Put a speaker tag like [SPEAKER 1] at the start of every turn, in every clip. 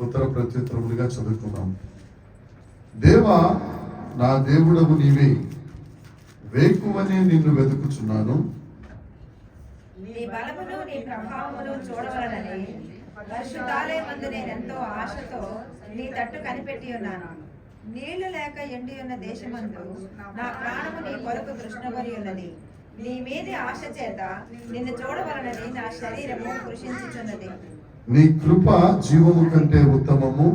[SPEAKER 1] ఉత్తర ప్రత్యుత్తరములుగా చదువుకున్నాం. దేవా, నా దేవుడవు నీవే, వేకువనే నిన్ను వెతుకుచున్నాను.
[SPEAKER 2] నీ బలమును నీ ప్రభావమును చూడవలనని పరిశుద్ధాలయమందు నేనెంతో ఆశతో నీ తట్టు కనిపెట్టి ఉన్నాను. నీళ్లు లేక ఎండి ఉన్న దేశమందు నా ప్రాణము నీ కొరకు తృష్ణగొని ఉన్నది. నీ మీది ఆశ చేత నిన్ను చూడవలనని నా శరీరము కృషించుచున్నది.
[SPEAKER 1] నీ కృప జీవము కంటే ఉత్తమము,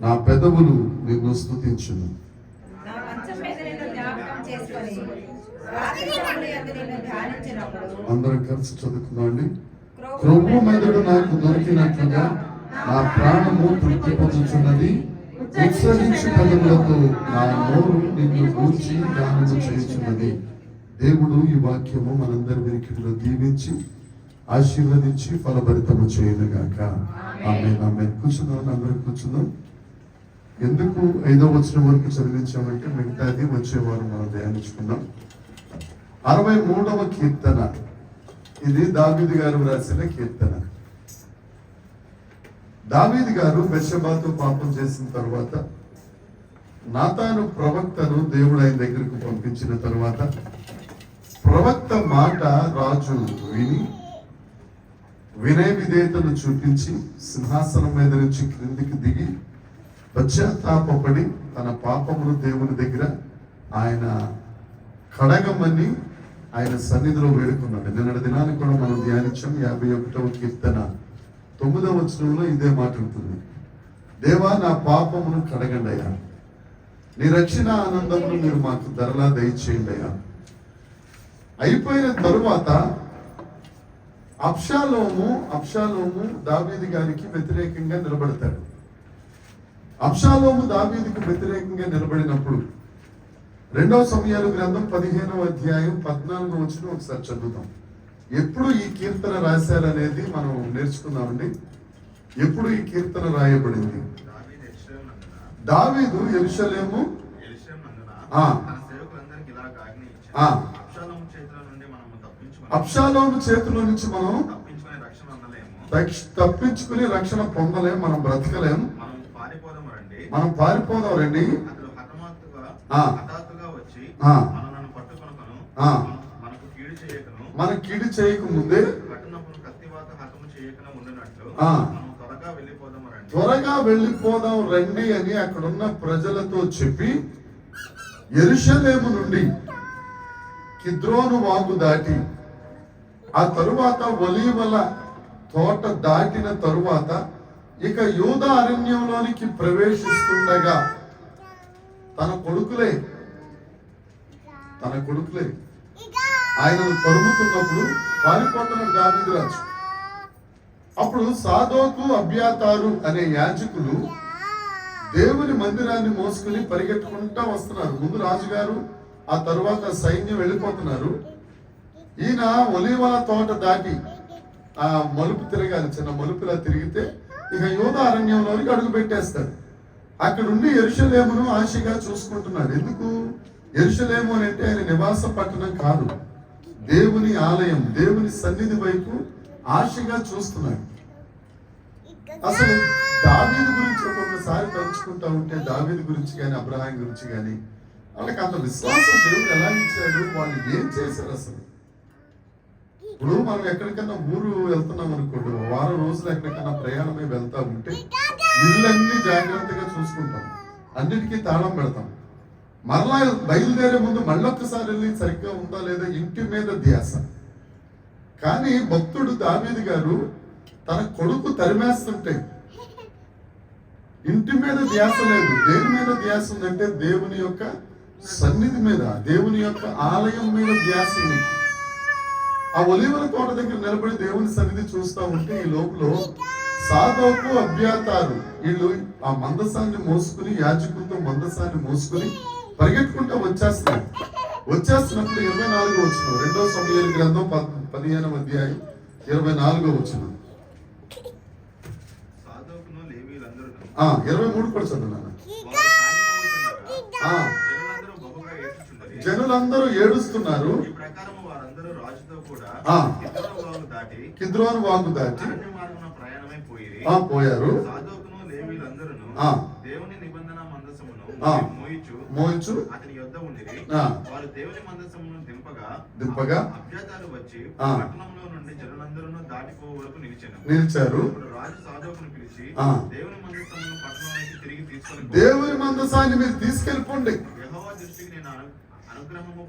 [SPEAKER 1] నా పెదవులు నిన్ను స్తుతించును.
[SPEAKER 2] నా మంచం మీద నిన్ను జ్ఞాపకం చేసుకొని రాత్రి సమయంలో యందు నిన్ను ధ్యానించినప్పుడు
[SPEAKER 1] అందరం కలిసి చదువుకున్నాండి. క్రొవ్వు మెదడు నాకు దొరికినట్లుగా నా ప్రాణము తృప్తి పొందుచున్నది. ఉత్సహించు పదములతో నా నోరు నిన్ను గూర్చి గానము చేయుచున్నది. దేవుడు ఈ వాక్యము మనందరి వెనుకలో దీవించి ఆశీర్వదించి ఫలభరితము చేయనుగాక. ఆమేన్ ఆమేన్. కూర్చున్నాం, అందరూ కూర్చున్నాం. ఎందుకు 5వ వచనం వరకు చదివించామంటే మిగతాది వచ్చేవారు మనం ధ్యానించుకున్నాం. 63వ కీర్తన, ఇది దావీదు గారు రాసిన కీర్తన. దావీదు గారు బెత్షెబాతో పాపం చేసిన తర్వాత నాతాను ప్రవక్తను దేవుడు ఆయన దగ్గరకు పంపించిన తర్వాత ప్రవక్త మాట రాజు విని వినయ విధేయతను చూపించి సింహాసనం మీద నుంచి క్రిందికి దిగి పశ్చాత్తాపడి తన పాపమును దేవుని దగ్గర ఆయన కడగమని ఆయన సన్నిధిలో వేడుకున్నాడు. నిన్నటి దినానికి కూడా మనం ధ్యానించాం. 51వ కీర్తన 9వ వచనంలో ఇదే మాట ఉంటుంది. దేవా, నా పాపమును కడగండి అయ్యా, నీ రక్షణ ఆనందమును మీరు మాకు ధరలా దయచేయండి అయ్యా. అయిపోయిన తరువాత అబ్షాలోము దావీదు గారికి వ్యతిరేకంగా నిలబడతాడు. అబ్షాలోము దావీదుకు వ్యతిరేకంగా నిలబడినప్పుడు 2వ సమూయేలు గ్రంథం 15వ అధ్యాయం 14వ వచనం ఒకసారి చదువుతాం. ఎప్పుడు ఈ కీర్తన రాశారనేది మనం నేర్చుకుందామండి. ఎప్పుడు ఈ కీర్తన రాయబడింది? దావీదు యెరూషలేము అబ్షాలోము చేతిలో నుంచి మనం తప్పించుకుని రక్షణ పొందలేం, మనం బ్రతకలేం, మనం పారిపోదాం రండి. మన కీడు చేయక ముందే త్వరగా వెళ్ళిపోదాం రండి అని అక్కడున్న ప్రజలతో చెప్పి యెరూషలేము నుండి కిద్రోను వాగు దాటి ఆ తరువాత ఒలీవల తోట దాటిన తరువాత ఇక యూదా అరణ్యంలోనికి ప్రవేశిస్తుండగా తన కొడుకులే ఆయనను తరుముతున్నప్పుడు పారిపోతున్నాడు దావీదు రాజు. అప్పుడు సాదోకు అబ్యాతారు అనే యాజకులు దేవుని మందిరాన్ని మోసుకుని పరిగెట్టుకుంటా వస్తున్నారు. ముందు రాజుగారు, ఆ తరువాత సైన్యం వెళ్ళిపోతున్నారు. ఈయన ఒలీవల తోట దాటి ఆ మలుపు తిరగాలి, చిన్న మలుపులా తిరిగితే ఇక యూదా అరణ్యంలోనికి అడుగు పెట్టేస్తాడు. అక్కడుండి యెరూషలేమును ఆశగా చూసుకుంటున్నాడు. ఎందుకు యెరూషలేము అని అంటే ఆయన నివాస పట్టణం కాదు, దేవుని ఆలయం, దేవుని సన్నిధి వైపు ఆశగా చూస్తున్నాడు. అసలు దావీదు గురించి ఒక్కొక్కసారి తలుచుకుంటా ఉంటే దావీదు గురించి కానీ అబ్రహాం గురించి కానీ వాళ్ళకి అంత విశ్వాసం దేవుడు ఎలా ఇచ్చాడు, వాళ్ళు ఏం చేశారు అసలు. ఇప్పుడు మనం ఎక్కడికన్నా ఊరు వెళ్తున్నాం అనుకోండి, వారం రోజులు ఎక్కడికన్నా ప్రయాణమే వెళ్తా ఉంటే ఇళ్ళన్నీ జాగ్రత్తగా చూసుకుంటాం, అన్నిటికీ తాళం పెడతాం. మరలా బయలుదేరే ముందు మళ్ళొక్కసారి వెళ్ళి సరిగ్గా ఉందా లేదా ఇంటి మీద ధ్యాస. కానీ భక్తుడు దావీదు గారు తన కొడుకు తరిమేస్తుంటే ఇంటి మీద ధ్యాస లేదు. దేని మీద ధ్యాస ఉందంటే దేవుని యొక్క సన్నిధి మీద, దేవుని యొక్క ఆలయం మీద ధ్యాస. ఆ ఒలీవల తోట దగ్గర నిలబడి దేవుని సన్నిధి చూస్తా ఉంటే ఈ లోపల సాదోకు అబ్యాతారు వీళ్ళు ఆ మందసాన్ని మోసుకుని, యాజకులతో మందసాన్ని మోసుకుని పరిగెట్టుకుంటూ వచ్చేస్తున్నప్పుడు 24వ వచనం, 2వ సమూయేలు గ్రంథం 15వ అధ్యాయం 24వ వచనం. 23 కూడా చదువున్నాను. జనులందరూ ఏడుస్తున్నారు. కిద్రోను వాగు దాటి పోయారు.
[SPEAKER 3] వీళ్ళందరూను
[SPEAKER 1] ఆ.
[SPEAKER 3] దేవుని నిబంధన మందసమును
[SPEAKER 1] ఆ.
[SPEAKER 3] మోయిచు
[SPEAKER 1] మోయించు
[SPEAKER 3] అతని యొద్ద ఉండిరి.
[SPEAKER 1] ఆ.
[SPEAKER 3] వారు దేవుని మందసమును దింపగా
[SPEAKER 1] దింపగా
[SPEAKER 3] అబ్యాతారు వచ్చి
[SPEAKER 1] ఆ.
[SPEAKER 3] పట్టణంలో నుండి జనులందరూ దాటిపోవరకు నిలిచెను.
[SPEAKER 1] నిలిచారు.
[SPEAKER 3] అప్పుడు రాజు సాదోకును పిలిచి
[SPEAKER 1] ఆ.
[SPEAKER 3] దేవుని మందసమును పట్టణానికి తిరిగి తీసుకొని
[SPEAKER 1] దేవుని మందసాన్ని మీరు తీసుకెళ్ళిపోండి.
[SPEAKER 3] యెహోవా దృష్టికి నేను అనుగ్రహము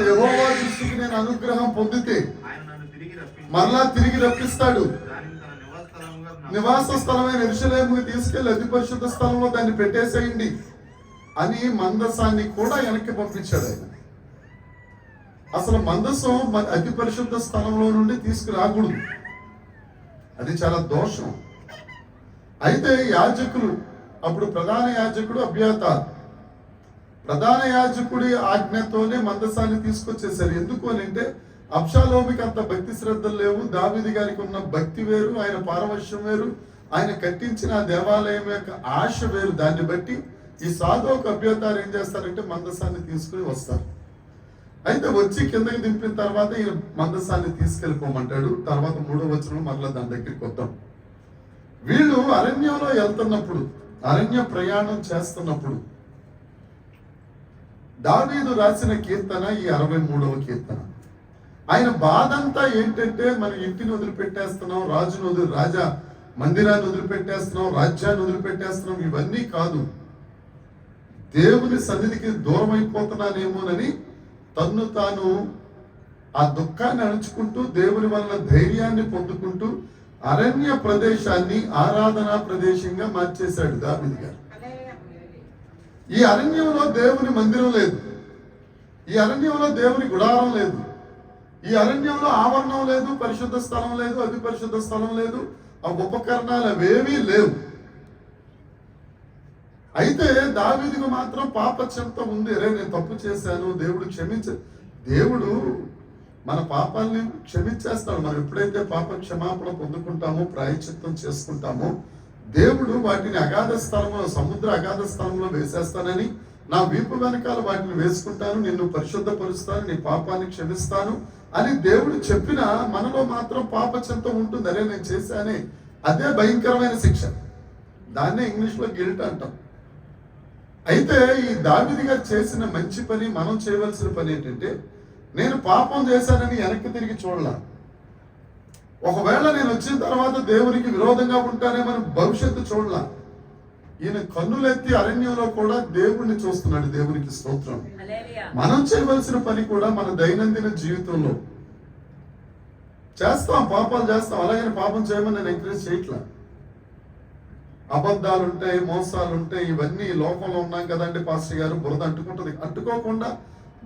[SPEAKER 1] యెహోవా దృష్టికి నేను అనుగ్రహం పొందితే
[SPEAKER 3] ఆయన నన్ను తిరిగి రప్పించి
[SPEAKER 1] మరలా తిరిగి రప్పిస్తాడు.
[SPEAKER 3] దానిని తన నివాస స్థలముగా
[SPEAKER 1] నివాస స్థలమైన యెరూషలేముకు తీసుకెళ్లి అతి పరిశుద్ధ స్థలంలో దాన్ని పెట్టేసేయండి అని మందసాన్ని కూడా వెనక్కి పంపించాడు ఆయన. అసలు మందసం అతి పరిశుద్ధ స్థలంలో నుండి తీసుకురాకూడదు, అది చాలా దోషం. అయితే యాజకులు, అప్పుడు ప్రధాన యాజకుడు అబ్యాతార్, ప్రధాన యాజకుడి ఆజ్ఞతోనే మందసాన్ని తీసుకొచ్చేసారు. ఎందుకు అని అంటే అబ్షాలోమికి అంత భక్తి శ్రద్ధలు లేవు. దావీదు గారికి ఉన్న భక్తి వేరు, ఆయన పారవశ్యం వేరు, ఆయన కట్టించిన ఆ దేవాలయం యొక్క ఆశ వేరు. దాన్ని బట్టి ఈ సాదోకు అబ్యాతార్ ఏం చేస్తారంటే మందసాన్ని తీసుకుని వస్తారు. అయితే వచ్చి కిందకి దింపిన తర్వాత ఈయన మందసాన్ని తీసుకెళ్ళిపోమంటాడు. తర్వాత 3వ వచనం మరలా దాని దగ్గరికి వద్దాం. వీళ్ళు అరణ్యంలో వెళ్తున్నప్పుడు, అరణ్య ప్రయాణం చేస్తున్నప్పుడు దావీదు రాసిన కీర్తన ఈ 63వ కీర్తన. ఆయన బాధ అంతా ఏంటంటే మన ఇంటిని వదిలిపెట్టేస్తున్నాం, రాజా మందిరాన్ని వదిలిపెట్టేస్తున్నాం, రాజ్యాన్ని వదిలిపెట్టేస్తున్నాం, ఇవన్నీ కాదు, దేవుని సన్నిధికి దూరం అయిపోతున్నానేమోనని తన్ను తాను ఆ దుఃఖాన్ని అణుచుకుంటూ దేవుని వలన ధైర్యాన్ని పొందుకుంటూ అరణ్య ప్రదేశాన్ని ఆరాధనా ప్రదేశంగా మార్చేశాడు దావీదు గారు. ఈ అరణ్యంలో దేవుని మందిరం లేదు, ఈ అరణ్యంలో దేవుని గుడారం లేదు, ఈ అరణ్యంలో ఆవరణం లేదు, పరిశుద్ధ స్థలం లేదు, అతి పరిశుద్ధ స్థలం లేదు, ఆ ఉపకరణాలు అవేవీ లేవు. అయితే దావీదుకు మాత్రం పాపచింత ఉంది. అరే నేను తప్పు చేశాను, దేవుడు దేవుడు మన పాపాలని క్షమించేస్తాడు. మనం ఎప్పుడైతే పాప క్షమాపణ పొందుకుంటామో, ప్రాయశ్చిత్తం చేసుకుంటామో, దేవుడు వాటిని అగాధ స్థలంలో, సముద్ర అగాధ స్థలంలో వేసేస్తానని, నా వీపు వెనకాల వాటిని వేసుకుంటాను, నిన్ను పరిశుద్ధపరుస్తాను, నీ పాపాన్ని క్షమిస్తాను అని దేవుడు చెప్పినా మనలో మాత్రం పాపచింత ఉంటుంది. అరే నేను చేశానే, అదే భయంకరమైన శిక్ష. దాన్నే ఇంగ్లీష్లో గిల్ట్ అంటాం. అయితే ఈ దావీదు గారు చేసిన మంచి పని, మనం చేయవలసిన పని ఏంటంటే, నేను పాపం చేశానని వెనక్కి తిరిగి చూడాల. ఒకవేళ నేను వచ్చిన తర్వాత దేవునికి విరోధంగా ఉంటానేమని భవిష్యత్తు చూడాల. ఈయన కన్నులెత్తి అరణ్యంలో కూడా దేవుణ్ణి చూస్తున్నాడు. దేవునికి స్తోత్రం. మనం చేయవలసిన పని కూడా మన దైనందిన జీవితంలో చేస్తాం, పాపాలు చేస్తాం. అలాగని పాపం చేయమని నేను ఎంకరేజ్ చేయట్లా. అబద్ధాలు ఉంటాయి, మోసాలు ఉంటాయి, ఇవన్నీ లోకంలో ఉన్నాం కదండి పాస్టర్ గారు. బురద అంటుకుంటుంది. అంటుకోకుండా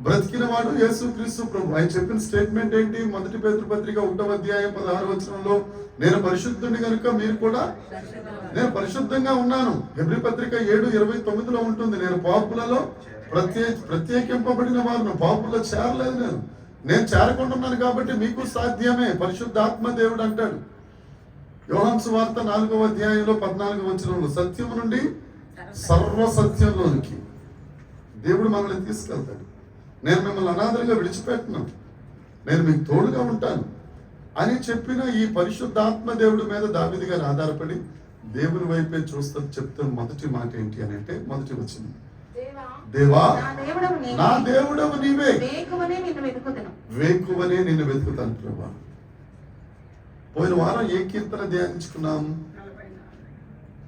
[SPEAKER 1] బ్రతికిన వాడు యేసుక్రీస్తు ప్రభు. ఆయన చెప్పిన స్టేట్మెంట్ ఏంటి? 1 పేతురు పత్రిక 1వ అధ్యాయం 16వ వచనంలో, నేను పరిశుద్ధుని కనుక మీరు కూడా నేను పరిశుద్ధంగా ఉన్నాను. హెబ్రీ పత్రిక 7:29లో ఉంటుంది, నేను పాపులలో ప్రత్యేకింపబడిన వారు, పాపుల్లో చేరలేదు. నేను చేరకుండా ఉన్నాను కాబట్టి మీకు సాధ్యమే. పరిశుద్ధాత్మ దేవుడు అంటాడు యోహాను సువార్త 4వ అధ్యాయంలో 14వ వచనంలో, సత్యము నుండి సర్వసత్యంలోనికి దేవుడు మనల్ని తీసుకెళ్తాడు. నేను మిమ్మల్ని అనాథలుగా విడిచిపెట్టను, నేను మీకు తోడుగా ఉంటాను అని చెప్పిన ఈ పరిశుద్ధాత్మ దేవుడి మీద దావీదు గారు ఆధారపడి దేవుని వైపే చూస్తూ చెప్తున్న మొదటి మాట ఏంటి అని అంటే, మొదటి వచ్చింది, దేవా నా దేవుడవు నీవే, వేకువనే నిన్ను వెతుకుతాను ప్రభా. పోయిన వారం ఏ కీర్తన ధ్యానించుకున్నాం?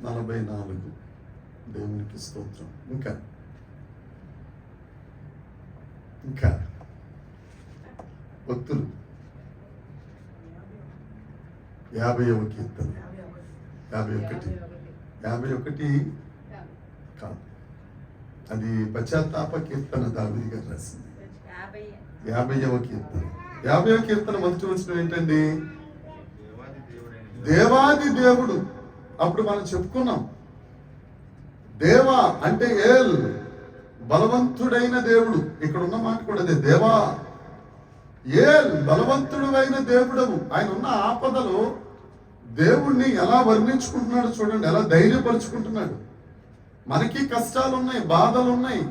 [SPEAKER 1] 44. దేవునికి స్తోత్రం. ఇంకా భక్తులు 50వ కీర్తన, 51 కాదు, అది పశ్చాత్తాప కీర్తన దావీదు గారు రాసింది. 50వ కీర్తన. 50వ కీర్తన మొదటి వచనం ఏంటండి? దేవాది దేవుడు. అప్పుడు మనం చెప్పుకున్నాం, దేవా అంటే ఏల్, బలవంతుడైన దేవుడు. ఇక్కడ ఉన్న మాట కూడా అదే, దేవా ఏల్, బలవంతుడు అయిన దేవుడవు. ఆయన ఉన్న ఆపదలో దేవుణ్ణి ఎలా వర్ణించుకుంటున్నాడు చూడండి, ఎలా ధైర్యపరుచుకుంటున్నాడు. మనకి కష్టాలు ఉన్నాయి, బాధలు ఉన్నాయి.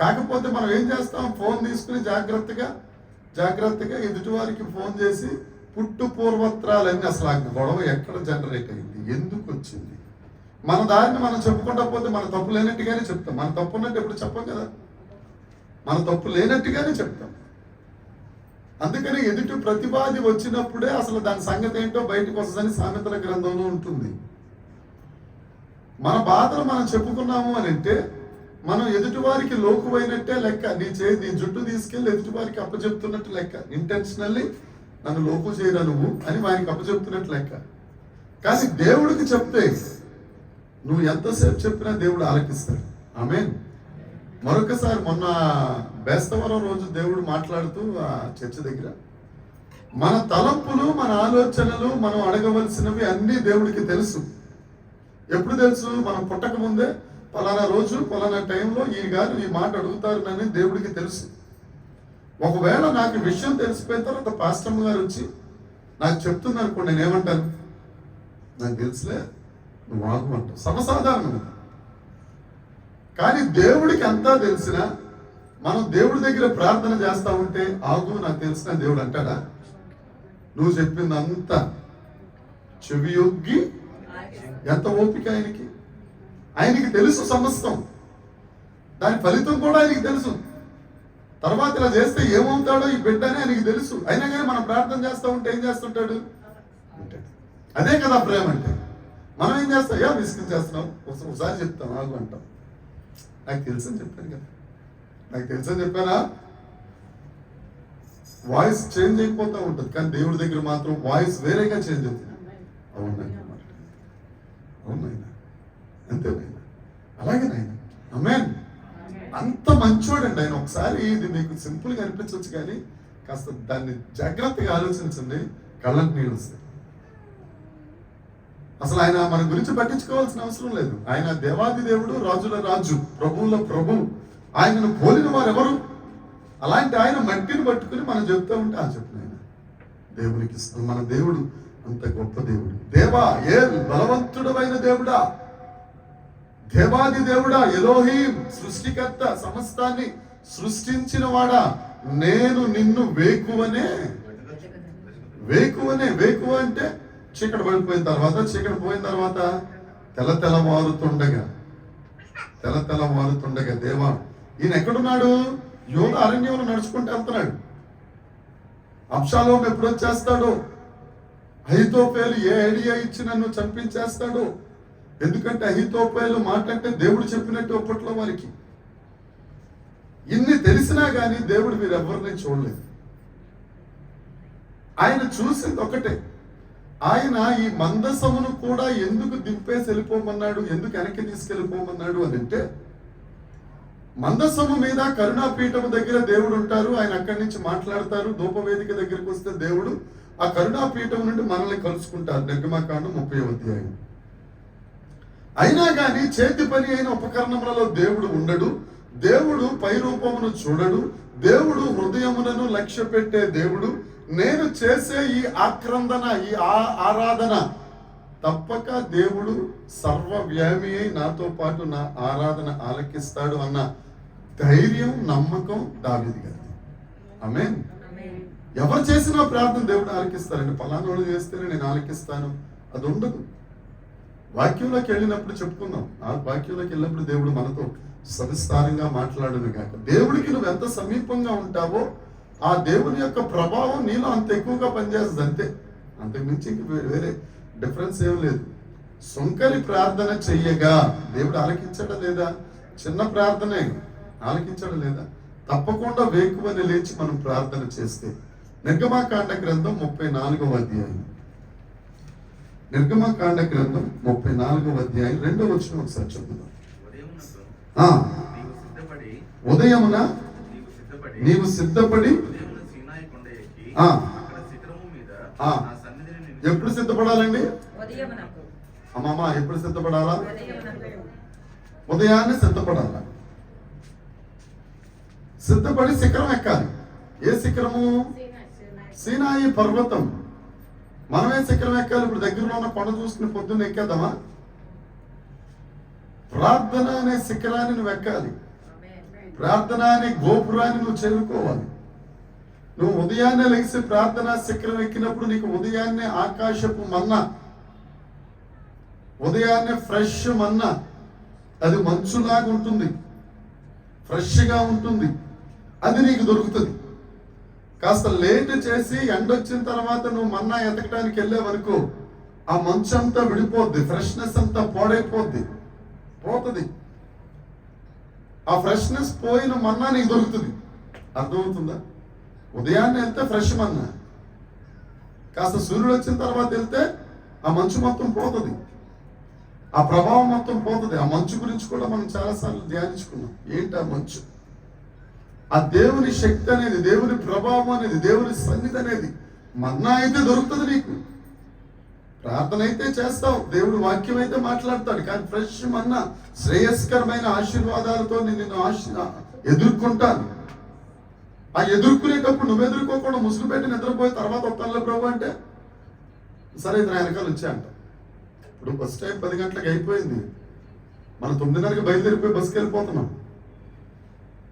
[SPEAKER 1] కాకపోతే మనం ఏం చేస్తాం? ఫోన్ తీసుకుని జాగ్రత్తగా ఎదుటివారికి ఫోన్ చేసి పుట్టు పూర్వత్రాలన్నీ, అసలు ఆ గొడవ ఎక్కడ జనరేట్ అయింది, ఎందుకు వచ్చింది, మన దారిని మనం చెప్పుకుంటా పోతే మన తప్పు లేనట్టుగానే చెప్తాం. మన తప్పు ఉన్నట్టు ఎప్పుడు చెప్పం కదా, మన తప్పు లేనట్టుగానే చెప్తాం. అందుకని ఎదుటి ప్రతివాది వచ్చినప్పుడే అసలు దాని సంగతి ఏంటో బయటకు వస్తుందని సామెతల గ్రంథంలో ఉంటుంది. మన బాధలు మనం చెప్పుకున్నాము అని అంటే మనం ఎదుటివారికి లోకువైనట్టే లెక్క. నీ జుట్టు తీసుకెళ్ళి ఎదుటివారికి అప్పచెప్తున్నట్టు లెక్క. ఇంటెన్షనల్లీ నన్ను లోకు చేయరా నువ్వు అని వారికి అప్పచెప్తున్నట్టు లెక్క. కానీ దేవుడికి చెప్తే నువ్వు ఎంతసేపు చెప్పినా దేవుడు ఆలకిస్తాడు. ఆమేన్. మరొకసారి మొన్న బేస్తవరం రోజు దేవుడు మాట్లాడుతూ ఆ చర్చ దగ్గర మన తలంపులు, మన ఆలోచనలు, మనం అడగవలసినవి అన్నీ దేవుడికి తెలుసు. ఎప్పుడు తెలుసు? మనం పుట్టక ముందే పలానా రోజు పలానా టైంలో ఈ గారు ఈ మాట అడుగుతారని దేవుడికి తెలుసు. ఒకవేళ నాకు విషయం తెలిసిపోయిన తర్వాత పాస్టమ్ గారు వచ్చి నాకు చెప్తుంది అనుకోండి, నేనేమంటాను? నాకు తెలుసులే, నువ్వు ఆగు అంటావు. సర్వసాధారణంగా. కానీ దేవుడికి అంతా తెలిసినా మనం దేవుడి దగ్గర ప్రార్థన చేస్తా ఉంటే ఆగు నాకు తెలిసిన దేవుడు అంటాడా? నువ్వు చెప్పింది అంతా చెవి యొగ్గి, ఎంత ఓపిక ఆయనకి. ఆయనకి తెలుసు సమస్తం, దాని ఫలితం కూడా ఆయనకి తెలుసు. తర్వాత ఇలా చేస్తే ఏమవుతాడో ఈ బిడ్డ అని ఆయనకి తెలుసు. అయినా కానీ మనం ప్రార్థన చేస్తూ ఉంటే ఏం చేస్తుంటాడు? అదే కదా ప్రేమ అంటే. మనం ఏం చేస్తాం? విసిగించేస్తున్నాం, ఒకసారి చెప్తాం ఆగు అంటాం. నాకు తెలుసు అని చెప్పాను కదా, నాకు తెలుసు అని చెప్పానా? వాయిస్ చేంజ్ అయిపోతూ ఉంటుంది, కానీ దేవుడి దగ్గర మాత్రం వాయిస్ వేరేగా చేంజ్ అవుతుంది. అవునైనా, అవునైనా, అంతేనైనా, అలాగేనైనా. ఆమేన్. అంత మంచోడండి ఆయన. ఒకసారి ఇది మీకు సింపుల్ గా అనిపించవచ్చు, కానీ కాస్త దాన్ని జాగ్రత్తగా ఆలోచించండి, కళ్ళకి నీళ్ళు వస్తాయి. అసలు ఆయన మన గురించి పట్టించుకోవాల్సిన అవసరం లేదు. ఆయన దేవాది దేవుడు, రాజుల రాజు, ప్రభువుల ప్రభు. ఆయనను పోలిన వారు ఎవరు? అలాంటి ఆయన మట్టిని పట్టుకుని మనం చెప్తూ ఉంటే ఆ చెప్పిన ఆయన దేవునికి ఇస్తాం. మన దేవుడు అంత గొప్ప దేవుడు. దేవా, ఏ బలవంతుడమైన దేవుడా, దేవాది దేవుడా, ఎలోహీం, సృష్టికర్త, సమస్తాన్ని సృష్టించిన వాడా, నేను నిన్ను వేకువనే. వేకువ అంటే చీకటి పడిపోయిన తర్వాత, చీకటి పోయిన తర్వాత తెల్లవారుతుండగా దేవా, ఈయన ఎక్కడున్నాడు? యోధ అరణ్యంలో నడుచుకుంటూ వెళ్తున్నాడు. అబ్షాలోము ఎప్పుడు వచ్చేస్తాడో, అహీతోఫేలు ఏ ఐడియా ఇచ్చి నన్ను చంపించేస్తాడో. ఎందుకంటే అహీతోఫేలు మాట అంటే దేవుడు చెప్పినట్టు అప్పట్లో వారికి. ఇన్ని తెలిసినా కానీ దేవుడు వీరెవరిని చూడలేదు. ఆయన చూసింది ఒకటే, ఆయన ఈ మందసమును కూడా ఎందుకు దింపేసి వెళ్ళిపోమన్నాడు, ఎందుకు వెనక్కి తీసుకెళ్ళిపోమన్నాడు అని అంటే, మందసము మీద కరుణాపీఠము దగ్గర దేవుడు ఉంటారు. ఆయన అక్కడి నుంచి మాట్లాడతారు. ధూపవేదిక దగ్గరికి వస్తే దేవుడు ఆ కరుణాపీఠం నుండి మనల్ని కలుసుకుంటారు. నిర్గమకాండం 30వ అధ్యాయం. అయినా కానీ చేతి పని అయిన ఉపకరణములలో దేవుడు ఉండడు. దేవుడు పై రూపమును చూడడు. దేవుడు హృదయములను లక్ష్య పెట్టే దేవుడు. నేను చేసే ఈ ఆక్రందన, ఈ ఆరాధన తప్పక దేవుడు సర్వవ్యామి అయి నాతో పాటు నా ఆరాధన ఆలకిస్తాడు అన్న ధైర్యం, నమ్మకం దావీదు గారిది. ఆమేన్. ఎవరు చేసినా ప్రార్థన దేవుడు ఆలకిస్తారండి. పలానోడు చేస్తేనే నేను ఆలకిస్తాను అది ఉండదు. వాక్యంలోకి వెళ్ళినప్పుడు చెప్పుకుందాం. ఆ వాక్యంలోకి వెళ్ళినప్పుడు దేవుడు మనతో సవిస్తారంగా మాట్లాడును కాక. దేవుడికి నువ్వు ఎంత సమీపంగా ఉంటావో ఆ దేవుని యొక్క ప్రభావం నీలో అంత ఎక్కువగా పనిచేస్తుంది, అంతే. అంతకుమించి ఇంక వేరే డిఫరెన్స్ ఏం లేదు. సుంకరి ప్రార్థన చెయ్యగా దేవుడు ఆలకించడం లేదా? చిన్న ప్రార్థనే ఆలకించడం లేదా? తప్పకుండా వేకువని లేచి మనం ప్రార్థన చేస్తే. నిర్గమకాండ గ్రంథం 34వ అధ్యాయం. నిర్గమకాండ గ్రంథం 34వ అధ్యాయం 2వ వచనం ఒకసారి చదువుదాం. ఉదయమున నీవు సిద్ధపడి ఎప్పుడు సిద్ధపడాలండి? అమ్మమ్మ ఎప్పుడు సిద్ధపడాలా? ఉదయాన్నే సిద్ధపడాలా. సిద్ధపడి శిఖరం ఎక్కాలి. ఏ శిఖరము? సీనాయి పర్వతం. మనమే శిఖరం ఎక్కాలి. ఇప్పుడు దగ్గరలో ఉన్న కొండ చూసుకుని పొద్దున్న ఎక్కేద్దామా? ప్రార్థన అనే శిఖరాన్ని నువ్వు ఎక్కాలి. ప్రార్థన అనే గోపురాన్ని నువ్వు చేరుకోవాలి. నువ్వు ఉదయాన్నే లెగిసి ప్రార్థన శిఖరం ఎక్కినప్పుడు నీకు ఉదయాన్నే ఆకాశపు మన్నా, ఉదయాన్నే ఫ్రెష్ మన్నా, అది మంచులాగా ఉంటుంది, ఫ్రెష్గా ఉంటుంది, అది నీకు దొరుకుతుంది. కాస్త లేట్ చేసి ఎండొచ్చిన తర్వాత నువ్వు మన్నా ఎతకడానికి వెళ్ళేవరకు ఆ మంచు అంతా విడిపోద్ది, ఫ్రెష్నెస్ అంతా పోడైపోద్ది, పోతుంది. ఆ ఫ్రెష్నెస్ పోయిన మన్నా నీకు దొరుకుతుంది. అర్థమవుతుందా? ఉదయాన్నే వెళ్తే ఫ్రెష్ మన్నా, కాస్త సూర్యుడు వచ్చిన తర్వాత వెళ్తే ఆ మంచు మొత్తం పోతుంది, ఆ ప్రభావం మొత్తం పోతుంది. ఆ మంచు గురించి కూడా మనం చాలాసార్లు ధ్యానించుకున్నాం. ఏంటి ఆ మంచు? ఆ దేవుని శక్తి అనేది, దేవుని ప్రభావం అనేది, దేవుని సన్నిధి అనేది. మన్నా అయితే దొరుకుతుంది నీకు, ప్రార్థన అయితే చేస్తావు, దేవుడు వాక్యం అయితే మాట్లాడతాడు. కానీ ఫ్రెష్ మన్నా, శ్రేయస్కరమైన ఆశీర్వాదాలతో నిన్ను ఎదుర్కొంటాను. ఆ ఎదుర్కొనేటప్పుడు నువ్వు ఎదుర్కోకుండా ముసుగు పెట్టి నిద్రపోయి తర్వాత ఒక్కళ్ళ ప్రభు అంటే సరే ఇతను వెనకాల వచ్చా అంట. ఇప్పుడు బస్ టైం 10 గంటలకు అయిపోయింది, మనం 9:30కి బయలుదేరిపోయి బస్కి వెళ్ళిపోతున్నాం.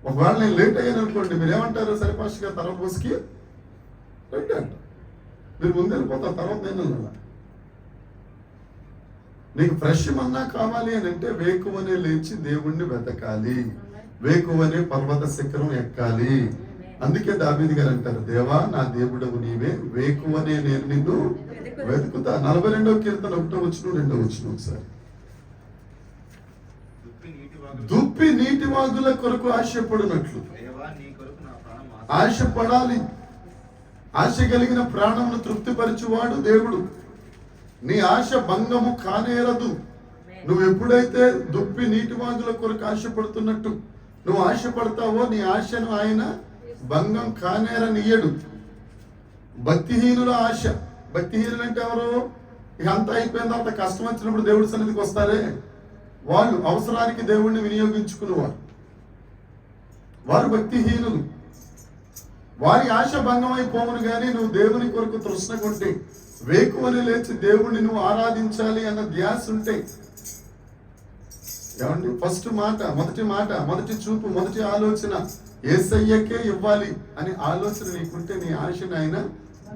[SPEAKER 1] ఒకవేళ నేను లేట్ అయ్యాను అనుకోండి, మీరు ఏమంటారు? సరే ఫాస్ట్ గా తర్వాత బస్కి రండి అంట. మీరు ముందు వెళ్ళిపోతారు, తర్వాత నేను వెళ్ళాల. నీకు ఫ్రెష్ మన్నా కావాలి అని అంటే వేకువనే లేచి దేవుణ్ణి వెతకాలి, వేకువనే పర్వత శిఖరం ఎక్కాలి. అందుకే దావీదు గారు అంటారు, దేవా నా దేవుడవు నీవే, వేకువనే నేను నిన్ను వెతుకుతా. 42వ కీర్తన 1వ వచనం 2వ వచనం ఒకసారి. దుప్పి నీటి వాగుల కొరకు ఆశపడినట్లు ఆశపడాలి. ఆశ కలిగిన ప్రాణమును తృప్తిపరచువాడు దేవుడు. నీ ఆశ భంగము కానేరదు. నువ్వు ఎప్పుడైతే దుప్పి నీటి వాగుల కొరకు ఆశపడుతున్నట్టు నువ్వు ఆశపడతావో నీ ఆశను ఆయన భంగం కానేరనియ్యడు. భక్తిహీనుల ఆశ. భక్తిహీనులు అంటే ఎవరు? ఇక అంతా అయిపోయిన తర్వాత కష్టం వచ్చినప్పుడు దేవుడి సన్నిధికి వస్తారే, వాళ్ళు అవసరానికి దేవుణ్ణి వినియోగించుకునేవారు, వారు భక్తిహీనులు. వారి ఆశ భంగం అయిపోవును. కానీ నువ్వు దేవుని కొరకు తృష్ణ కొంటే, వేకువని లేచి దేవుణ్ణి నువ్వు ఆరాధించాలి అన్న ధ్యాస ఉంటే, ఏమండి ఫస్ట్ మాట, మొదటి చూపు, మొదటి ఆలోచన యేసయ్యకే ఇవ్వాలి అని ఆలోచన నీకుంటే నీ ఆశను ఆయన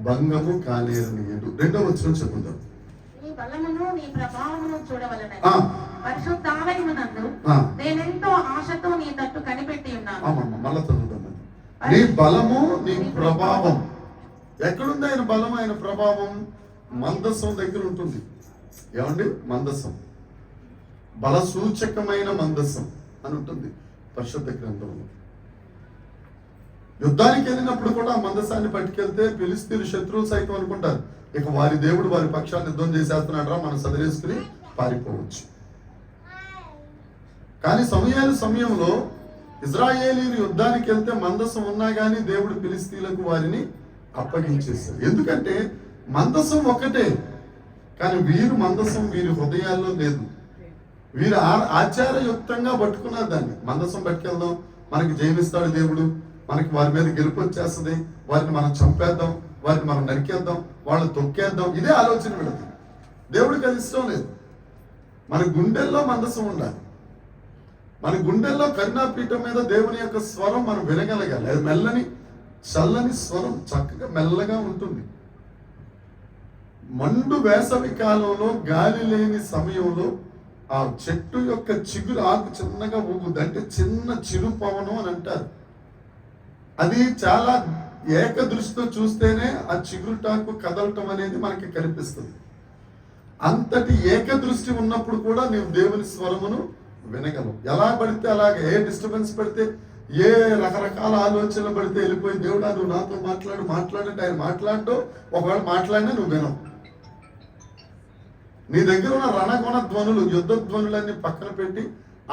[SPEAKER 1] భంగము కానేరనీయడు. 2వ వచనం చెప్పుకుందాం.
[SPEAKER 4] నీ బలమును నీ ప్రభావమును చూడవలెనని పరిశుద్ధాలయమునందు నేనెంతో ఆశతో నీ తట్టు కనిపెట్టి ఉన్నాను.
[SPEAKER 1] మళ్ళా చదువుతాం. నీ బలము నీ ప్రభావం. ఎక్కడుంది ఆయన బలం, ఆయన ప్రభావం? మందసం దగ్గర ఉంటుంది. ఏమండి? మందసం, బల సూచకమైన మందసం అని ఉంటుంది పరిశుద్ధ గ్రంథంలో. యుద్ధానికి వెళ్ళినప్పుడు కూడా ఆ మందసాన్ని పట్టుకెళ్తే ఫిలిస్తీయులు శత్రువులు సైతం అనుకుంటారు, ఇక వారి దేవుడు వారి పక్షాన్ని యుద్ధం చేసేస్తున్నాడు, మనం సదిరేసుకుని పారిపోవచ్చు. కానీ సమయంలో ఇజ్రాయేలీలు యుద్ధానికి వెళ్తే మందసం ఉన్నా కానీ దేవుడు ఫిలిస్తీయులకు వారిని అప్పగించేశారు. ఎందుకంటే మందసం ఒకటే, కానీ వీరు మందసం వీరి హృదయాల్లో లేదు. వీరు ఆచారయుక్తంగా పట్టుకున్నారు దాన్ని. మందసం పట్టుకెళ్దాం, మనకి జయమిస్తాడు దేవుడు, మనకి వారి మీద గెలుపు వచ్చేస్తుంది, వారిని మనం చంపేద్దాం, వారిని మనం నరికేద్దాం, వాళ్ళని తొక్కేద్దాం, ఇదే ఆలోచన పెడుతుంది. దేవుడికి అది ఇష్టం లేదు. మన గుండెల్లో మందసం ఉండాలి. మన గుండెల్లో కరుణాపీఠం మీద దేవుని యొక్క స్వరం మనం వినగలగాలి. అది మెల్లని చల్లని స్వరం, చక్కగా మెల్లగా ఉంటుంది. మండు వేసవి కాలంలో గాలి లేని సమయంలో ఆ చెట్టు యొక్క చిగురు ఆకు చిన్నగా ఊగుద్ది, అంటే చిన్న చిరు పవనం అని అంటారు. అది చాలా ఏకదృష్టితో చూస్తేనే ఆ చిగురుటాకు కదలటం అనేది మనకి కనిపిస్తుంది. అంతటి ఏకదృష్టి ఉన్నప్పుడు కూడా నీవు దేవుని స్వరమును వినగలవు. ఎలా పడితే అలాగే, ఏ డిస్టర్బెన్స్ పడితే, ఏ రకరకాల ఆలోచనలు పడితే వెళ్ళిపోయి దేవుడా నువ్వు నాతో మాట్లాడంటే ఆయన మాట్లాడటం, ఒకవేళ మాట్లాడినా నువ్వు వినవు. నీ దగ్గర ఉన్న రణగుణ ధ్వనులు, యుద్ధ ధ్వనులన్నీ పక్కన పెట్టి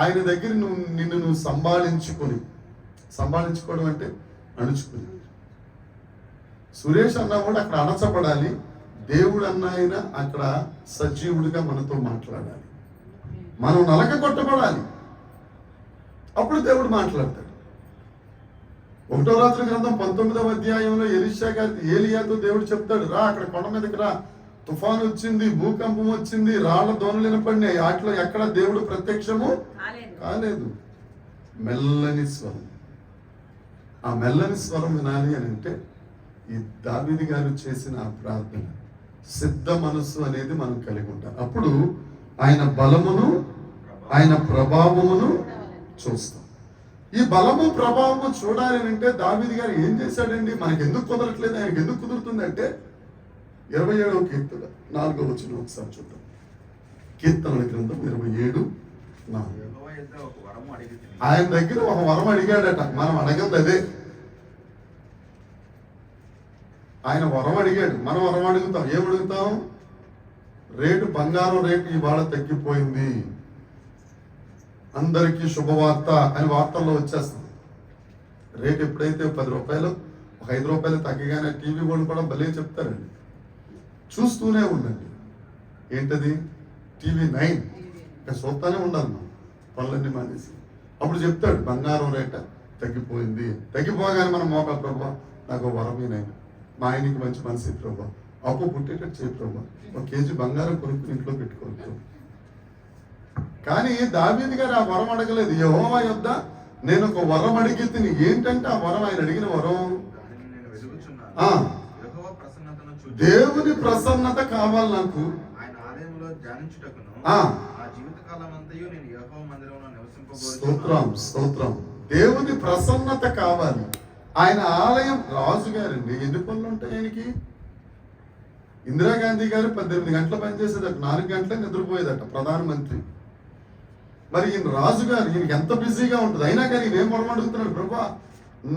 [SPEAKER 1] ఆయన దగ్గర నిన్ను సంభాళించుకోవడం అంటే అణుచుకుని. సురేష్ అన్న కూడా అక్కడ అణచబడాలి, దేవుడు అన్న ఆయన అక్కడ సజీవుడిగా మనతో మాట్లాడాలి. మనం నలక కొట్టబడాలి, అప్పుడు దేవుడు మాట్లాడతాడు. 1వ రాత్రి గ్రంథం 19వ అధ్యాయంలో ఏలియాతో దేవుడు చెప్తాడు, రా అక్కడ కొండ మీదకి రా, తుఫాను వచ్చింది, భూకంపం వచ్చింది, రాళ్ల దోణలు వినపడినాయి, వాటిలో ఎక్కడ దేవుడు ప్రత్యక్షము కాలేదు. మెల్లని స్వరం. ఆ మెల్లని స్వరం వినాలి అని అంటే ఈ దావీదు గారు చేసిన ఆ ప్రార్థన, సిద్ధ మనస్సు అనేది మనం కలిగి ఉంటాం. అప్పుడు ఆయన బలమును, ఆయన ప్రభావమును చూస్తాం. ఈ బలము ప్రభావము చూడాలి అంటే దావీదు గారు ఏం చేశాడండి? మనకి ఎందుకు కుదరట్లేదు, ఆయనకి ఎందుకు కుదురుతుంది అంటే 27వ కీర్తన 4వ వచనం ఒకసారి చూద్దాం. కీర్తనల గ్రంథం 27:4.
[SPEAKER 3] యెహోవా ఎదుట ఒక వరము అడిగితిని.
[SPEAKER 1] ఆయన దగ్గర ఒక వరం అడిగాడట. మనం అడగంది అదే. ఆయన వరం అడిగాడు, మనం వరం అడుగుతాం. ఏమడుగుతాం? రేటు, బంగారం రేటు ఇవాళ తగ్గిపోయింది, అందరికీ శుభవార్త అని వార్తల్లో వచ్చేస్తుంది. రేటు ఎప్పుడైతే 10 రూపాయలు, ఒక 5 రూపాయలు తగ్గగానే టీవీ వాళ్ళు కూడా భలే చెప్తారండి. చూస్తూనే ఉండండి. ఏంటది? టీవీ 9. ఇంకా చూస్తూనే ఉండాలి మనం, పనులన్నీ మానేసి. అప్పుడు చెప్తాడు బంగారం రేట తగ్గిపోయింది. తగ్గిపోగానే మనం మోకాల ప్రభా నాకు వరమేనైనా, మా ఆయనకి మంచి మనసు ప్రభా, అప్పు పుట్టేటట్టు చేయి ప్రభా, 1 కేజీ బంగారం కొనుక్కుని ఇంట్లో పెట్టుకోవచ్చు. కానీ దావీదు గారు ఆ వరం అడగలేదు. యెహోవా యొద్ద నేను ఒక వరం అడిగి తిని. ఏంటంటే ఆ వరం, ఆయన అడిగిన వరం
[SPEAKER 3] దానిని నేను వెదుకుచున్నాను.
[SPEAKER 1] ఆ
[SPEAKER 3] యెహోవా ప్రసన్నతను చూచి
[SPEAKER 1] దేవుని ప్రసన్నత కావాలి నాకు.
[SPEAKER 3] ఆయన ఆలయంలో ధ్యానించుటకును
[SPEAKER 1] ఆ
[SPEAKER 3] నా జీవితకాలమంతయు నేను యెహోవా మందిరంలో
[SPEAKER 1] స్తోత్రం,
[SPEAKER 3] నివసింపగోరుచున్నాను.
[SPEAKER 1] స్తోత్రం. దేవుని ప్రసన్నత కావాలి. ఆయన ఆలయం, రాజు గారండి, ఎన్ని పనులు ఉంటాయి ఆయనకి? ఇందిరాగాంధీ గారు 18 గంటలు పనిచేసేదట, 4 గంటలే నిద్రపోయేదట ప్రధానమంత్రి. మరి ఈయన రాజుగారు, ఈయనకి ఎంత బిజీగా ఉంటుంది. అయినా కానీ ఈయన ఏం వరం అడుగుతున్నాడు? ప్రభా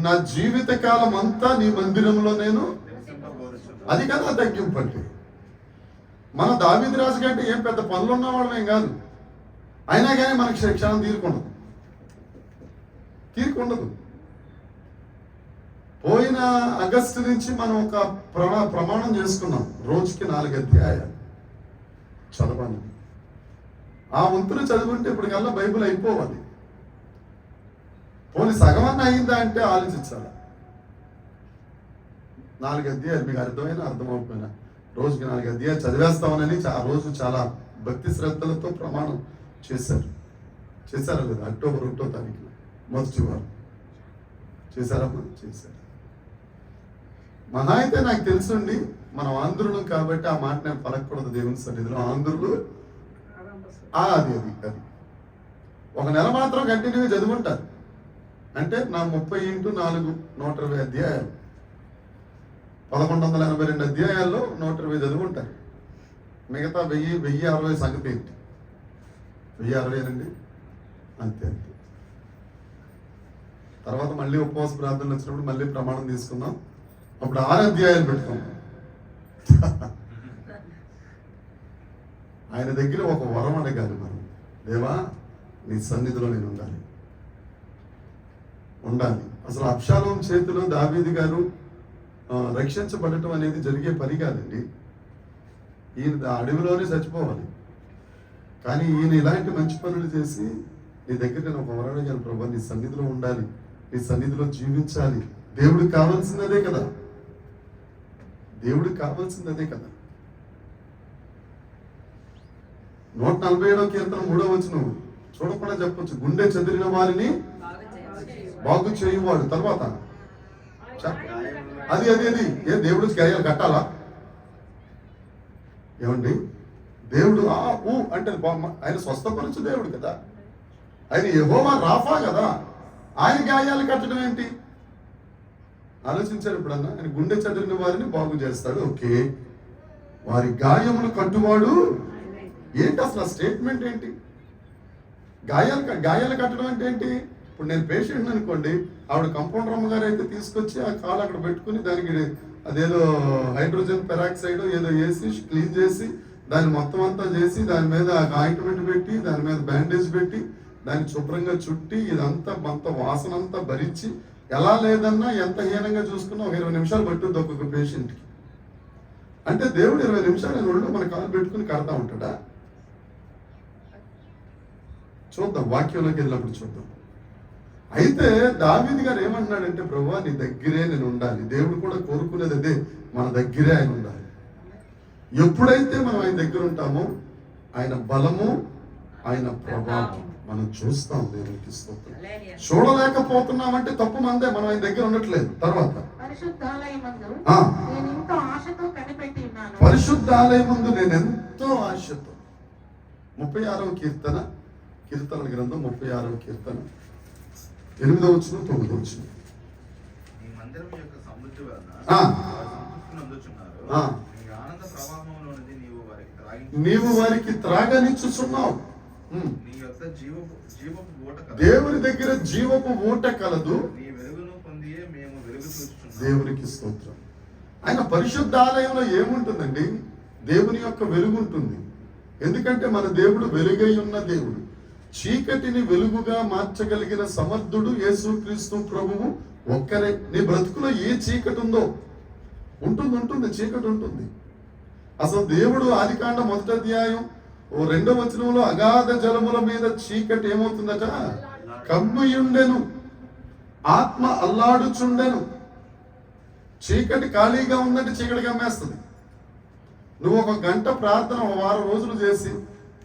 [SPEAKER 1] నా జీవిత కాలం అంతా నీ మందిరంలో నేను,
[SPEAKER 3] నివసింపగోరుచున్నాను.
[SPEAKER 1] అది కదా తగ్గింపు అంటే. మన దావీదు రాజు కంటే ఏం పెద్ద పనులు ఉన్న వాళ్ళమేం కాదు. అయినా కానీ మనకి క్షణం తీరుకుండదు. పోయిన ఆగస్టు నుంచి మనం ఒక ప్రమాణం చేసుకున్నాం, రోజుకి 4 అధ్యాయాలు చదవాలి. ఆ వంతులు చదువుంటే ఇప్పటికల్లా బైబిల్ అయిపోవాలి. పోనీ సగమన్న అయిందా అంటే ఆలోచించాలి. 4 అధ్యాయాలు మీకు అర్థమైనా అర్థమవుపోయినా రోజుకి 4 అధ్యాయాలు చదివేస్తామని ఆ రోజు చాలా భక్తి శ్రద్ధలతో ప్రమాణం చేశారా లేదా? అక్టోబర్ 1వ తారీఖున మొదటి వారం చేశారమ్మా? చేశారు. మహా అయితే నాకు తెలుసుండి, మనం ఆంధ్రులు కాబట్టి ఆ మాట నేను పలకూడదు దేవుని సన్నిధిలో. ఆంధ్రులు అది 1 నెల మాత్రం కంటిన్యూగా చదువుంటారు. అంటే నా 30 × 4 120 అధ్యాయాలు, 1182 అధ్యాయాల్లో 120 చదువుంటారు. మిగతా 1060 సంగతి ఏంటి? 1060 అండి, అంతే. తర్వాత మళ్ళీ ఉపవాస ప్రార్థనలు వచ్చినప్పుడు మళ్ళీ ప్రమాణం తీసుకుందాం. అప్పుడు 6 అధ్యాయాలు పెట్టుకుందాం. ఆయన దగ్గర ఒక వరం అడగాలి మనం. దేవా నీ సన్నిధిలో నేను ఉండాలి. అసలు అబ్షాలోం చేతిలో దావీదు గారు రక్షించబడటం అనేది జరిగే పని కాదండి. ఈయన అడవిలోనే చచ్చిపోవాలి. కానీ ఈయన ఇలాంటి మంచి పనులు చేసి నీ దగ్గర నేను ఒక వరం అడిగాను ప్రభా, నీ సన్నిధిలో ఉండాలి, నీ సన్నిధిలో జీవించాలి. దేవుడికి కావాల్సిందదే కదా. దేవుడికి కావాల్సిందదే కదా. 147వ కీర్తన 3వ వచనం చూడకుండా చెప్పొచ్చు. గుండె చెదిరిన వారిని బాగు చేయువాడు. తర్వాత అది ఏ దేవుడు గాయాలు కట్టాలా? ఏమండి, దేవుడు అంటే ఆయన స్వస్థపరచు దేవుడు కదా. ఆయన యెహోవా రాఫా కదా. ఆయన గాయాలు కట్టడం ఏంటి? ఆలోచించారు ఎప్పుడన్నా? ఆయన గుండె చెదిరిన వారిని బాగు చేస్తాడు. ఓకే, వారి గాయములు కట్టువాడు. ఏంటి అసలు ఆ స్టేట్మెంట్ ఏంటి? గాయాలు కట్టడం అంటే ఏంటి? ఇప్పుడు నేను పేషెంట్ అనుకోండి, ఆవిడ కంపౌండర్ అమ్మగారు అయితే తీసుకొచ్చి ఆ కాలు అక్కడ పెట్టుకుని దానికి అదేదో హైడ్రోజన్ పెరాక్సైడ్ ఏదో వేసి క్లీన్ చేసి దాన్ని మొత్తం అంతా చేసి దాని మీద ఆయింట్మెంట్ పెట్టి దాని మీద బ్యాండేజ్ పెట్టి దాన్ని శుభ్రంగా చుట్టి ఇదంతా మొత్తం వాసన అంతా భరించి ఎలా లేదన్నా ఎంత హీనంగా చూసుకున్నా ఒక 20 నిమిషాలు పట్టుద్ది ఒక్కొక్క పేషెంట్కి. అంటే దేవుడు 20 నిమిషాలు ఒళ్ళు మన కాలు పెట్టుకుని కడతా ఉంటాడా? చూద్దాం, వాక్యంలోకి వెళ్ళినప్పుడు చూద్దాం. అయితే దావీదు గారు ఏమన్నాడంటే, ప్రభువా నీ దగ్గరే నేను ఉండాలి. దేవుడు కూడా కోరుకునేది అదే, మన దగ్గరే ఆయన ఉండాలి. ఎప్పుడైతే మనం ఆయన దగ్గర ఉంటామో ఆయన బలము, ఆయన ప్రభావం మనం చూస్తాం. దేవునికి స్తోత్రం. చూడలేకపోతున్నామంటే తప్పు మందే, మనం ఆయన దగ్గర ఉండట్లేదు. తర్వాత
[SPEAKER 4] పరిశుద్ధాలయమందు నేను ఎంతో ఆశతో
[SPEAKER 1] 36వ కీర్తనల గ్రంథం 36వ కీర్తన 8వ వచనం 9వ వచనం.
[SPEAKER 3] నీ మందిరం యొక్క సమృద్ధి వలన
[SPEAKER 1] ఆ.
[SPEAKER 3] వారు సంతృప్తిని అందుచున్నారు.
[SPEAKER 1] ఆ.
[SPEAKER 3] నీ ఆనంద ప్రవాహంలో నుండి
[SPEAKER 1] నీవు వారికి త్రాగనిచ్చుచున్నావు.
[SPEAKER 3] నీ యొక్క జీవపు ఊట కలదు.
[SPEAKER 1] దేవుని దగ్గర జీవపు ఊట కలదు.
[SPEAKER 3] నీ వెలుగును పొందియే మేము వెలుగు చూచుచున్నాము.
[SPEAKER 1] దేవునికి స్తోత్రం. ఆయన పరిశుద్ధ ఆలయంలో ఏముంటుందండి? దేవుని యొక్క వెలుగు ఉంటుంది. ఎందుకంటే మన దేవుడు వెలుగై ఉన్న దేవుడు. చీకటిని వెలుగుగా మార్చగలిగిన సమర్థుడు యేసుక్రీస్తు ప్రభువు ఒక్కరే. నీ బ్రతుకులో ఏ చీకటి ఉందో ఉంటుంది, చీకటి ఉంటుంది. అసలు దేవుడు ఆదికాండం 1వ అధ్యాయం 2వ వచనంలో అగాధ జలముల మీద చీకటి ఏమవుతుందట? కమ్మియుండెను, ఆత్మ అల్లాడుచుండెను. చీకటి ఖాళీగా ఉందంటే చీకటి కమ్మేస్తుంది. నువ్వు 1 గంట ప్రార్థన 1 వారం రోజులు చేసి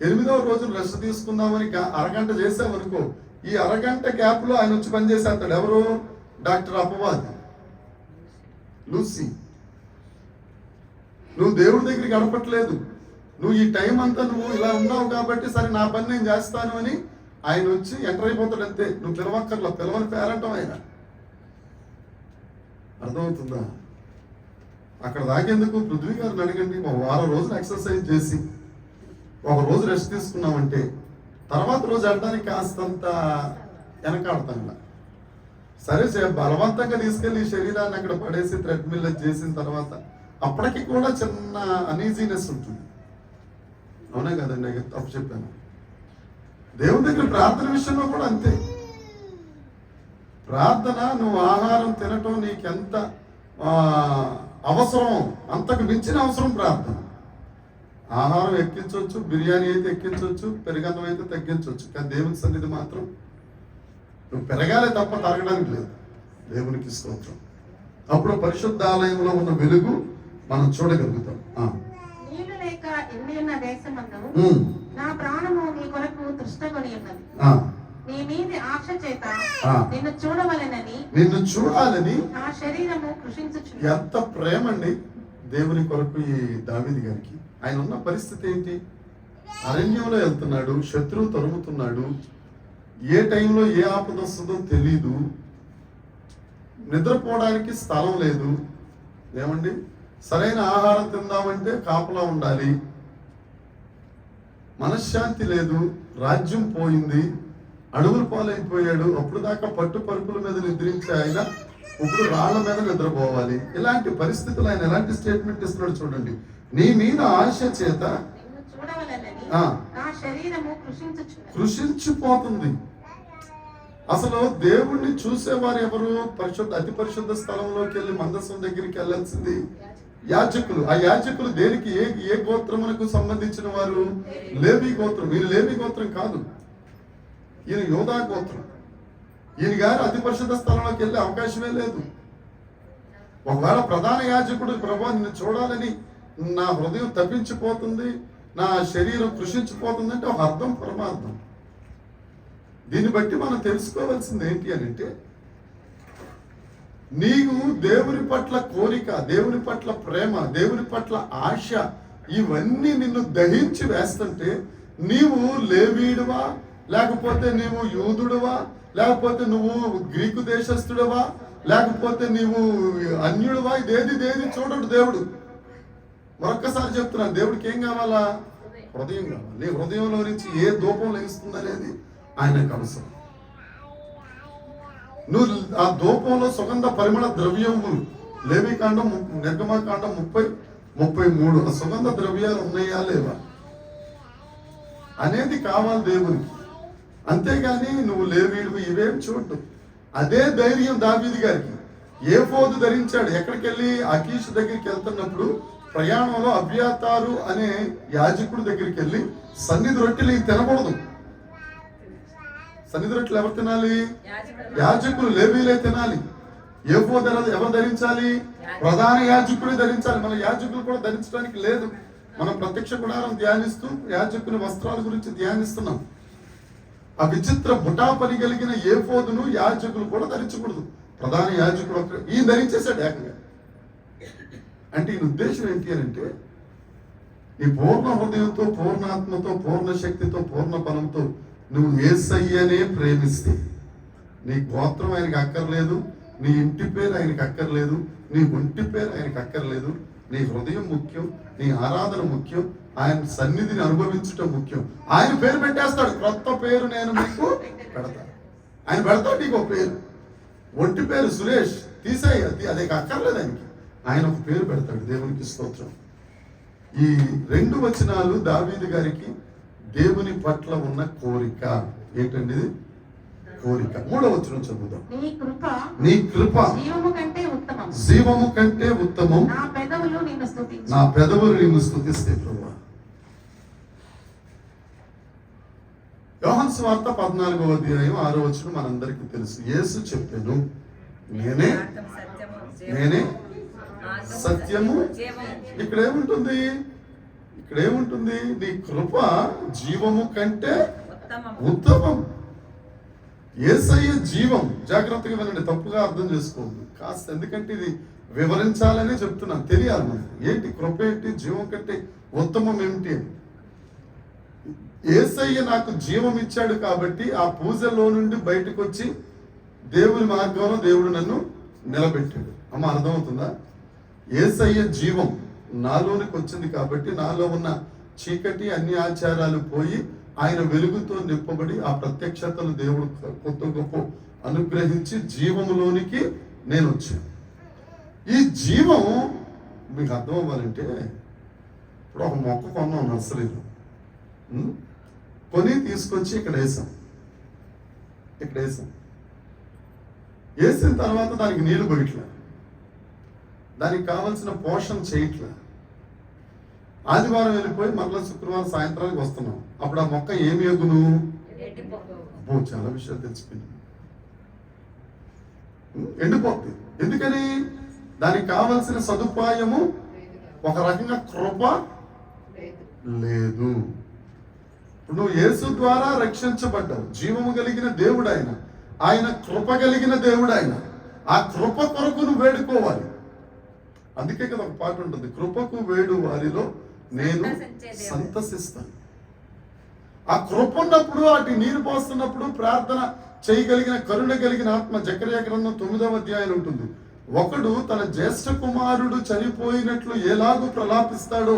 [SPEAKER 1] 8వ రోజు రెస్ట్ తీసుకుందామని అరగంట చేసావనుకో, ఈ అరగంట గ్యాప్ లో ఆయన వచ్చి పనిచేసేస్తాడు. ఎవరు? డాక్టర్ అపవాద్, లూసీ. నువ్వు దేవుడి దగ్గర గడపట్లేదు. నువ్వు ఈ టైం అంతా నువ్వు ఇలా ఉన్నావు కాబట్టి సరే నా పని నేను చేస్తాను అని ఆయన వచ్చి ఎంటర్ అయిపోతాడు అంతే. నువ్వు పిలవక్కర్లా, పిలవని పేరంటాం ఆయన. అర్థమవుతుందా? అక్కడ దాకేందుకు పృథ్వీ గారిని అడగండి. 1 వారం రోజులు ఎక్సర్సైజ్ చేసి 1 రోజు రెస్ట్ తీసుకున్నామంటే తర్వాత రోజు వెళ్ళడానికి కాస్తంత వెనకాడతాను. సరే బలవంతంగా తీసుకెళ్లి శరీరాన్ని అక్కడ పడేసి థ్రెడ్మిల్ చేసిన తర్వాత అప్పటికి కూడా చిన్న అనీజీనెస్ ఉంటుంది. అవునా కదండి? తప్పు చెప్పాను. దేవుని దగ్గర ప్రార్థన విషయంలో కూడా అంతే. ప్రార్థన, నువ్వు ఆహారం తినటం నీకెంత అవసరం, అంతకు మించిన అవసరం ప్రార్థన. ఆహారం ఎక్కించవచ్చు, బిర్యానీ అయితే ఎక్కించవచ్చు, పెరుగన్నం అయితే తగ్గించవచ్చు, కానీ దేవుని సన్నిధి మాత్రం నువ్వు పెరగాలే తప్ప తరగడానికి లేదు. దేవునికి స్తోత్రం. అప్పుడు పరిశుద్ధ ఆలయంలో ఉన్న వెలుగు మనం చూడగలుగుతాం.
[SPEAKER 4] నీళ్లు లేక ఎండి ఉన్న దేశమందు నా ప్రాణము నీ కొరకు తృష్ణగొని ఉన్నది. నీ మీది ఆశ చేత నిన్ను చూడాలని నా శరీరము కృషించుచున్నది.
[SPEAKER 1] ఎంత ప్రేమ అండి దేవుని కొరకు ఈ దావీదు గారికి. ఆయన ఉన్న పరిస్థితి ఏంటి? అరణ్యంలో వెళ్తున్నాడు, శత్రువు తరుముతున్నాడు, ఏ టైంలో ఏ ఆపద వస్తుందో తెలీదు, నిద్రపోవడానికి స్థలం లేదు. ఏమండి? సరైన ఆహారం తిందామంటే కాపలా ఉండాలి, మనశ్శాంతి లేదు, రాజ్యం పోయింది, అడుగులు పాలైపోయాడు. అప్పుడు దాకా పట్టు పరుపుల మీద నిద్రించే ఆయన ఇప్పుడు రాళ్ల మీద నిద్రపోవాలి. ఇలాంటి పరిస్థితులు ఆయన ఎలాంటి స్టేట్మెంట్ ఇస్తున్నాడు చూడండి. నీ మీద ఆశ చేత కృషించిపోతుంది. అసలు దేవుణ్ణి చూసేవారు ఎవరు? అతి పరిశుద్ధ స్థలంలోకి వెళ్ళి మందసం దగ్గరికి వెళ్ళాల్సింది యాజకులు. ఆ యాజకులు దేనికి? ఏ గోత్రమునకు సంబంధించిన వారు? లేవి గోత్రం. ఈయన లేవి గోత్రం కాదు, ఈయన యోధా గోత్రం. ఈయన గారు అతి పరిశుద్ధ స్థలంలోకి వెళ్ళే అవకాశమే లేదు. ఒకవేళ ప్రధాన యాజకుడు ప్రభు నిన్ను చూడాలని నా హృదయం తప్పించిపోతుంది, నా శరీరం కృషించిపోతుంది అంటే ఒక అర్థం, పరమార్థం. దీన్ని బట్టి మనం తెలుసుకోవాల్సింది ఏంటి అని అంటే, నీవు దేవుని పట్ల కోరిక, దేవుని పట్ల ప్రేమ, దేవుని పట్ల ఆశ ఇవన్నీ నిన్ను దహించి వేస్తుంటే నీవు లేవీడువా, లేకపోతే నీవు యూదుడువా, లేకపోతే నువ్వు గ్రీకు దేశస్థుడవా, లేకపోతే నీవు అన్యుడువా, ఇదేది చూడడు దేవుడు. మరొక్కసారి చెప్తున్నాను, దేవుడికి ఏం కావాలా? హృదయం కావాలి. నీ హృదయంలో నుంచి ఏ దూపం లభిస్తుంది అనేది ఆయనకు అవసరం. నువ్వు ఆ ధూపంలో సుగంధ పరిమళ ద్రవ్యములు, లేవికాండం నిర్గమకాండం 30-33 ఆ సుగంధ ద్రవ్యాలు ఉన్నాయా లేవా అనేది కావాలి దేవునికి. అంతేగాని నువ్వు లేవీడు ఇవేం చూడు. అదే ధైర్యం దావీదు గారికి. ఏఫోదు ధరించాడు. ఎక్కడికి వెళ్ళి? అకీష్ దగ్గరికి వెళ్తున్నప్పుడు ప్రయాణంలో అబ్యాతారు అనే యాజకుడి దగ్గరికి వెళ్ళి సన్నిధి రొట్టెలు తినకూడదు. సన్నిధి రొట్టెలు ఎవరు తినాలి? యాజకులు, లేవీలే తినాలి. ఏఫోదు ఎవరు ధరించాలి? ప్రధాన యాజకుడే ధరించాలి. మన యాజకులు కూడా ధరించడానికి లేదు. మనం ప్రత్యక్ష గుడారం ధ్యానిస్తూ యాజకుని వస్త్రాల గురించి ధ్యానిస్తున్నాం. ఆ విచిత్ర బుటా పని కలిగిన ఏఫోదును యాజకులు కూడా ధరించకూడదు. ప్రధాన యాజకుడు ఒక్కడే ఈయన ధరించేశాడు ఏకంగా. అంటే ఈయన ఉద్దేశం ఏంటి అని అంటే, నీ పూర్ణ హృదయంతో, పూర్ణాత్మతో, పూర్ణ శక్తితో, పూర్ణ బలంతో నువ్వు యేసయ్యనే ప్రేమిస్తే నీ గోత్రం ఆయనకి అక్కర్లేదు, నీ ఇంటి పేరు ఆయనకి అక్కర్లేదు, నీ ఒంటి పేరు ఆయనకి అక్కర్లేదు. నీ హృదయం ముఖ్యం, నీ ఆరాధన ముఖ్యం, ఆయన సన్నిధిని అనుభవించటం ముఖ్యం. ఆయన పేరు పెట్టేస్తాడు, క్రొత్త పేరు నేను మీకు పెడతాను. ఆయన పెడతాడు నీకు ఒక పేరు. ఒంటి పేరు సురేష్ తీసేయి, అదే అక్కర్లేదు ఆయనకి. ఆయన ఒక పేరు పెడతాడు. దేవునికి స్తోత్రం. ఈ 2 వచనాలు దావీదు గారికి దేవుని పట్ల ఉన్న కోరిక. ఏంటండి ఇది? కోరిక. 3వ వచనం చదువుదాం. నీ కృప
[SPEAKER 4] జీవము కంటే ఉత్తమం,
[SPEAKER 1] జీవము కంటే ఉత్తమం,
[SPEAKER 4] నా పెదవులు నిన్ను స్తుతించు.
[SPEAKER 1] నా పెదవులు నిన్ను స్తుతిస్తే ప్రభువా. యోహాను సువార్త 14వ అధ్యాయం 6వ వచనం మనందరికీ తెలుసు. యేసు చెప్పెను, నేనే సత్యము. ఇక్కడ ఏముంటుంది? నీ కృప జీవము కంటే ఉత్తమం. యేసయ్య జీవం. జాగ్రత్తగా వినండి, తప్పుగా అర్థం చేసుకోవద్దు కాస్త. ఎందుకంటే ఇది వివరించాలనే చెప్తున్నాను, తెలియాలి మనకు. ఏంటి కృప ఏంటి, జీవం కంటే ఉత్తమం ఏమిటి అని. యేసయ్య నాకు జీవం ఇచ్చాడు కాబట్టి ఆ పూజలో నుండి బయటకు వచ్చి దేవుని మార్గంలో దేవుడు నన్ను నిలబెట్టాడు. అమ్మ, అర్థమవుతుందా? యేసయ్య జీవం నాలోనికి వచ్చింది కాబట్టి నాలో ఉన్న చీకటి, అన్ని ఆచారాలు పోయి ఆయన వెలుగుతో నింపబడి ఆ ప్రత్యక్షతను దేవుడు కొత్త గొప్ప అనుగ్రహించి జీవములోనికి నేను వచ్చాను. ఈ జీవం మీకు అర్థం అవ్వాలంటే, ఇప్పుడు ఒక మొక్క కొన్నాం నర్సరీలో, కొని తీసుకొచ్చి ఇక్కడ వేసాం. వేసిన తర్వాత దానికి నీళ్లు పోయట్లే, దానికి కావలసిన పోషణ చేయట్లే. ఆదివారం వెళ్ళిపోయి మరలా శుక్రవారం సాయంత్రానికి వస్తున్నాం. అప్పుడు ఆ మొక్క ఏమి ఎగును? అబ్బో, చాలా విషయాలు తెలిసిపోయింది. ఎండిపోతుంది. ఎందుకని? దానికి కావలసిన సదుపాయము, ఒక రకంగా కృప లేదు. నువ్వు యేసు ద్వారా రక్షించబడ్డావు. జీవము కలిగిన దేవుడు ఆయన, ఆయన కృప కలిగిన దేవుడు ఆయన. ఆ కృప కొరకు నువ్వు వేడుకోవాలి. అందుకే కదా ఒక పాట ఉంటుంది, కృపకు వేడు వారిలో నేను సంతసిస్తాను. ఆ కృప ఉన్నప్పుడు, వాటి నీరు పోస్తున్నప్పుడు ప్రార్థన చేయగలిగిన, కరుణ కలిగిన ఆత్మ. జకర్యా గ్రంథం 9వ అధ్యాయం ఉంటుంది. ఒకడు తన జ్యేష్ఠ కుమారుడు చనిపోయినట్లు ఎలాగూ ప్రలాపిస్తాడో,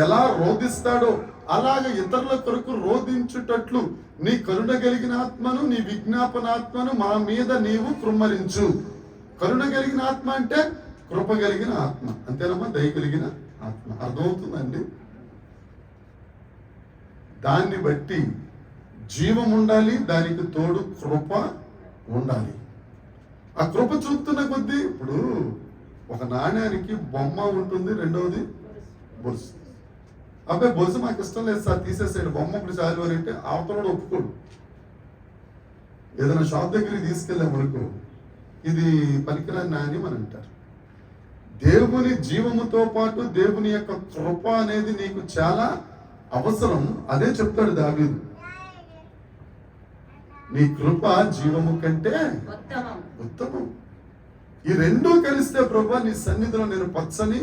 [SPEAKER 1] ఎలా రోధిస్తాడో, అలాగ ఇతరుల కొరకు రోధించుటట్లు నీ కరుణ కలిగిన ఆత్మను, నీ విజ్ఞాపనాత్మను మా మీద నీవు కృమ్మరించు. కరుణ కలిగిన ఆత్మ అంటే కృప కలిగిన ఆత్మ, అంతేనమ్మా? దయ కలిగిన ఆత్మ. అర్థమవుతుందండి? దాన్ని బట్టి జీవం ఉండాలి, దానికి తోడు కృప ఉండాలి. ఆ కృప చూపుతున్న కొద్దీ, ఇప్పుడు ఒక నాణ్యానికి బొమ్మ ఉంటుంది, రెండవది బొరుసు. అబ్బాయి బొరుసు మాకు ఇష్టం లేదు సార్, తీసేసాడు, బొమ్మ ఇప్పుడు చాలు అని అంటే అవతల ఒప్పుకోడు. ఏదైనా షాప్ దగ్గరికి తీసుకెళ్ళామనుకో, ఇది పనికిరాని నాణ్యం అని అంటారు. దేవుని జీవముతో పాటు దేవుని యొక్క కృప అనేది నీకు చాలా అవసరం. అదే చెప్తాడు దావీదు, నీ కృప జీవము కంటే ఉత్తమం. ఈ రెండూ కలిస్తే ప్రభువా నీ సన్నిధిలో నేను పచ్చని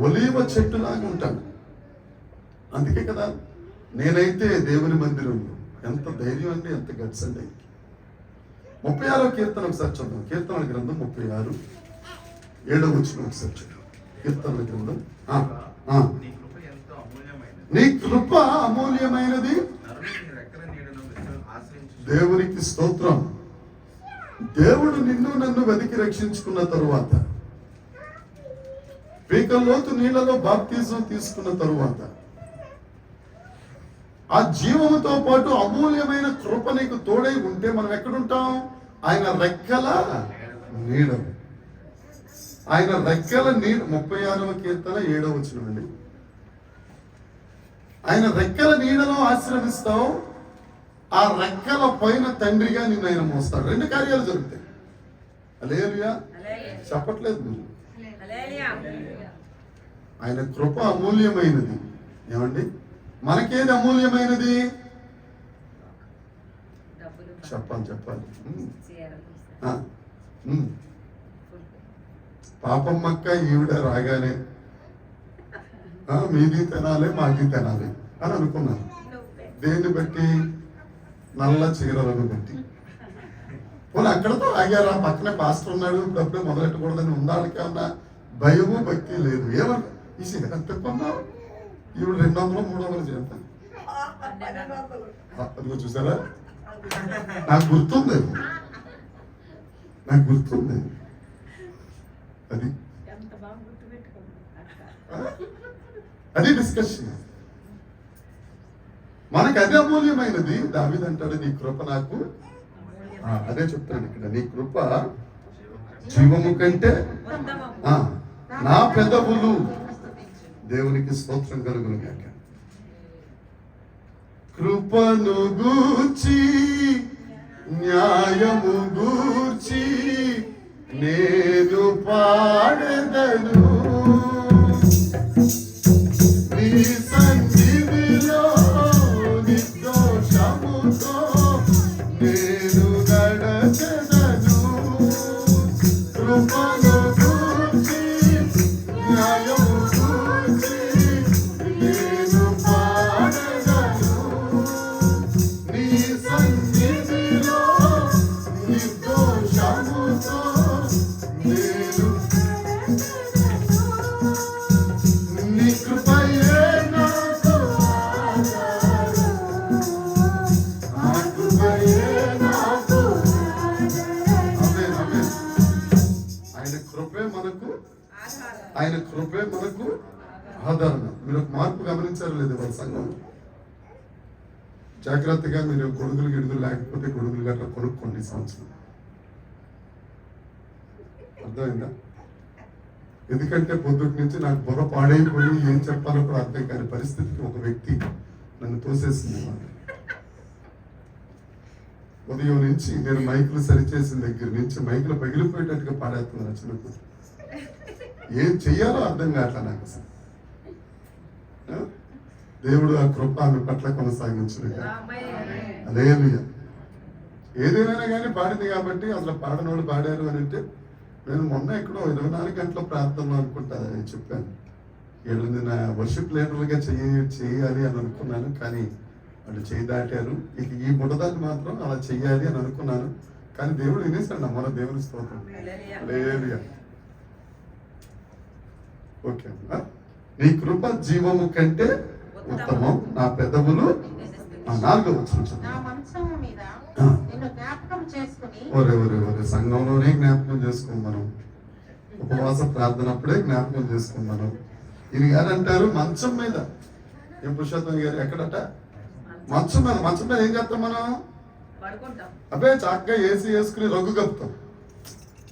[SPEAKER 1] ఒలీవ చెట్టులాగా ఉంటాను. అందుకే కదా నేనైతే దేవుని మందిరంలో. ఎంత ధైర్యం అండి, ఎంత గట్స్ అండి. 36వ కీర్తన ఒకసారి చూద్దాం. కీర్తనల గ్రంథం 36 7వ వచనం ఒకసారి చూద్దాం. కీర్తనల గ్రంథం. నీ కృప అమూల్యమైనది. దేవునికి స్తోత్రం. దేవుడు నిన్ను నన్ను వెతికి రక్షించుకున్న తరువాత, పీకల్లోతు నీళ్లలో బాప్తిజం తీసుకున్న తరువాత, ఆ జీవముతో పాటు అమూల్యమైన కృప నీకు తోడై ఉంటే మనం ఎక్కడుంటాం? ఆయన రెక్కల నీడ. ఆయన రెక్కల నీడ. 36వ కీర్తన 7వ వచనం అండి. ఆయన రెక్కల నీడలో ఆశ్రమిస్తావు, ఆ రెక్కల పైన తండ్రిగా నిన్ను ఆయన మోస్తాడు. 2 కార్యాలు జరుగుతాయి. హల్లెలూయా. చెప్పట్లేదు మీరు? ఆయన కృప అమూల్యమైనది. ఏమండి, మనకేది అమూల్యమైనది? చెప్పాలి. పాపమ్మక్క ఈవిడ రాగానే మీది తినాలి మాది తినాలి అని అనుకున్నారు. దేన్ని బట్టి? నల్ల చీరలను బట్టి. వాళ్ళు అక్కడతో ఆగారు. ఆ పక్కనే పాస్టర్ ఉన్నాడు, ఇప్పుడప్పుడే మొదలెట్టకూడదని ఉందా? వాళ్ళకి ఏమన్నా భయము భక్తి లేదు. ఏమన్నా ఈ చీర తిప్పన్నావు, ఇప్పుడు 200 300 చేస్తాను. అదిగో చూసారా, నాకు గుర్తుంది అది అది డిస్కషన్. మనకు అది అమూల్యమైనది. దావీదు అంటాడు, నీ కృప నాకు, అదే చెప్తాడు ఇక్కడ, నీ కృప జీవము కంటే నా పెదవులు దేవునికి స్తోత్రం కలుగును గాక. కృపను గూర్చి న్యాయము గూర్చి నేను పాడెదను, నీ సన్నిధిలో నిర్దోషముతో నేను నడచెదను. కృపను గూర్చి న్యాయము గూర్చి నేను పాడెదను, నీ సన్నిధిలో నిర్దోషముతో నేను, నీ కృపయే నాకు ఆధారం, ఆ కృపయే నాకు ఆయన కృపే మనకు, ఆయన కృపే మనకు ఆధారం. మీరు ఒక మార్పు గమనించారు లేదు వాళ్ళ సంఘం? జాగ్రత్తగా మీరు గొడుగులు గిడుగులు లేకపోతే గొడుగులు గట్రా కొనుక్కోండి ఈ సంవత్సరం. అర్థమైందా? ఎందుకంటే పొద్దుటి నుంచి నాకు బుర్ర పాడైపోయి ఏం చెప్పాలో కూడా అర్థం కాని పరిస్థితికి ఒక వ్యక్తి నన్ను తోసేసింది. ఉదయం నుంచి నేను మైకులు సరిచేసిన దగ్గర నుంచి మైకులు పగిలిపోయేటట్టుగా పాడేస్తున్నారు చిన్నప్పుడు. ఏం చెయ్యాలో అర్థం కావట్లా నాకు అసలు. దేవుడు ఆ కృప ఆమె పట్ల కొనసాగించును. హల్లెలూయా. ఏదేమైనా కానీ పాడింది కాబట్టి అసలు పాడనోళ్ళు పాడారు అని అంటే, నేను మొన్న ఎక్కడో 24 గంటల ప్రార్థనలో అనుకుంటా చెప్పాను, వీళ్ళని నా వర్షిప్ లీడర్గా చేయాలి అని అనుకున్నాను, కానీ వాళ్ళు చేయి దాటారు. ఇక ఈ బుడదాన్ని మాత్రం అలా చెయ్యాలి అని అనుకున్నాను, కానీ దేవుడు వినేసాడు. మన దేవుని స్తోత్రం. హల్లెలూయా. ఓకే అమ్మా. నీ కృప జీవము కంటే ఉత్తమం, నా పెదవులు 4వ వచనం.
[SPEAKER 4] నా మంచము మీద నిన్ను జ్ఞాపకం చేసుకుని.
[SPEAKER 1] ఒరే సంఘంలోనే జ్ఞాపకం చేసుకోం మనం, ఉపవాస ప్రార్థన అప్పుడే జ్ఞాపకం చేసుకోం మనం. ఇది గారు అంటారు మంచం మీద. ఏం పురుషోత్తం గారు ఎక్కడట? మంచం మీద ఏం చేస్తాం మనం? అబ్బే చక్కగా ఏసీ వేసుకుని రగ్గు కప్పుతాం.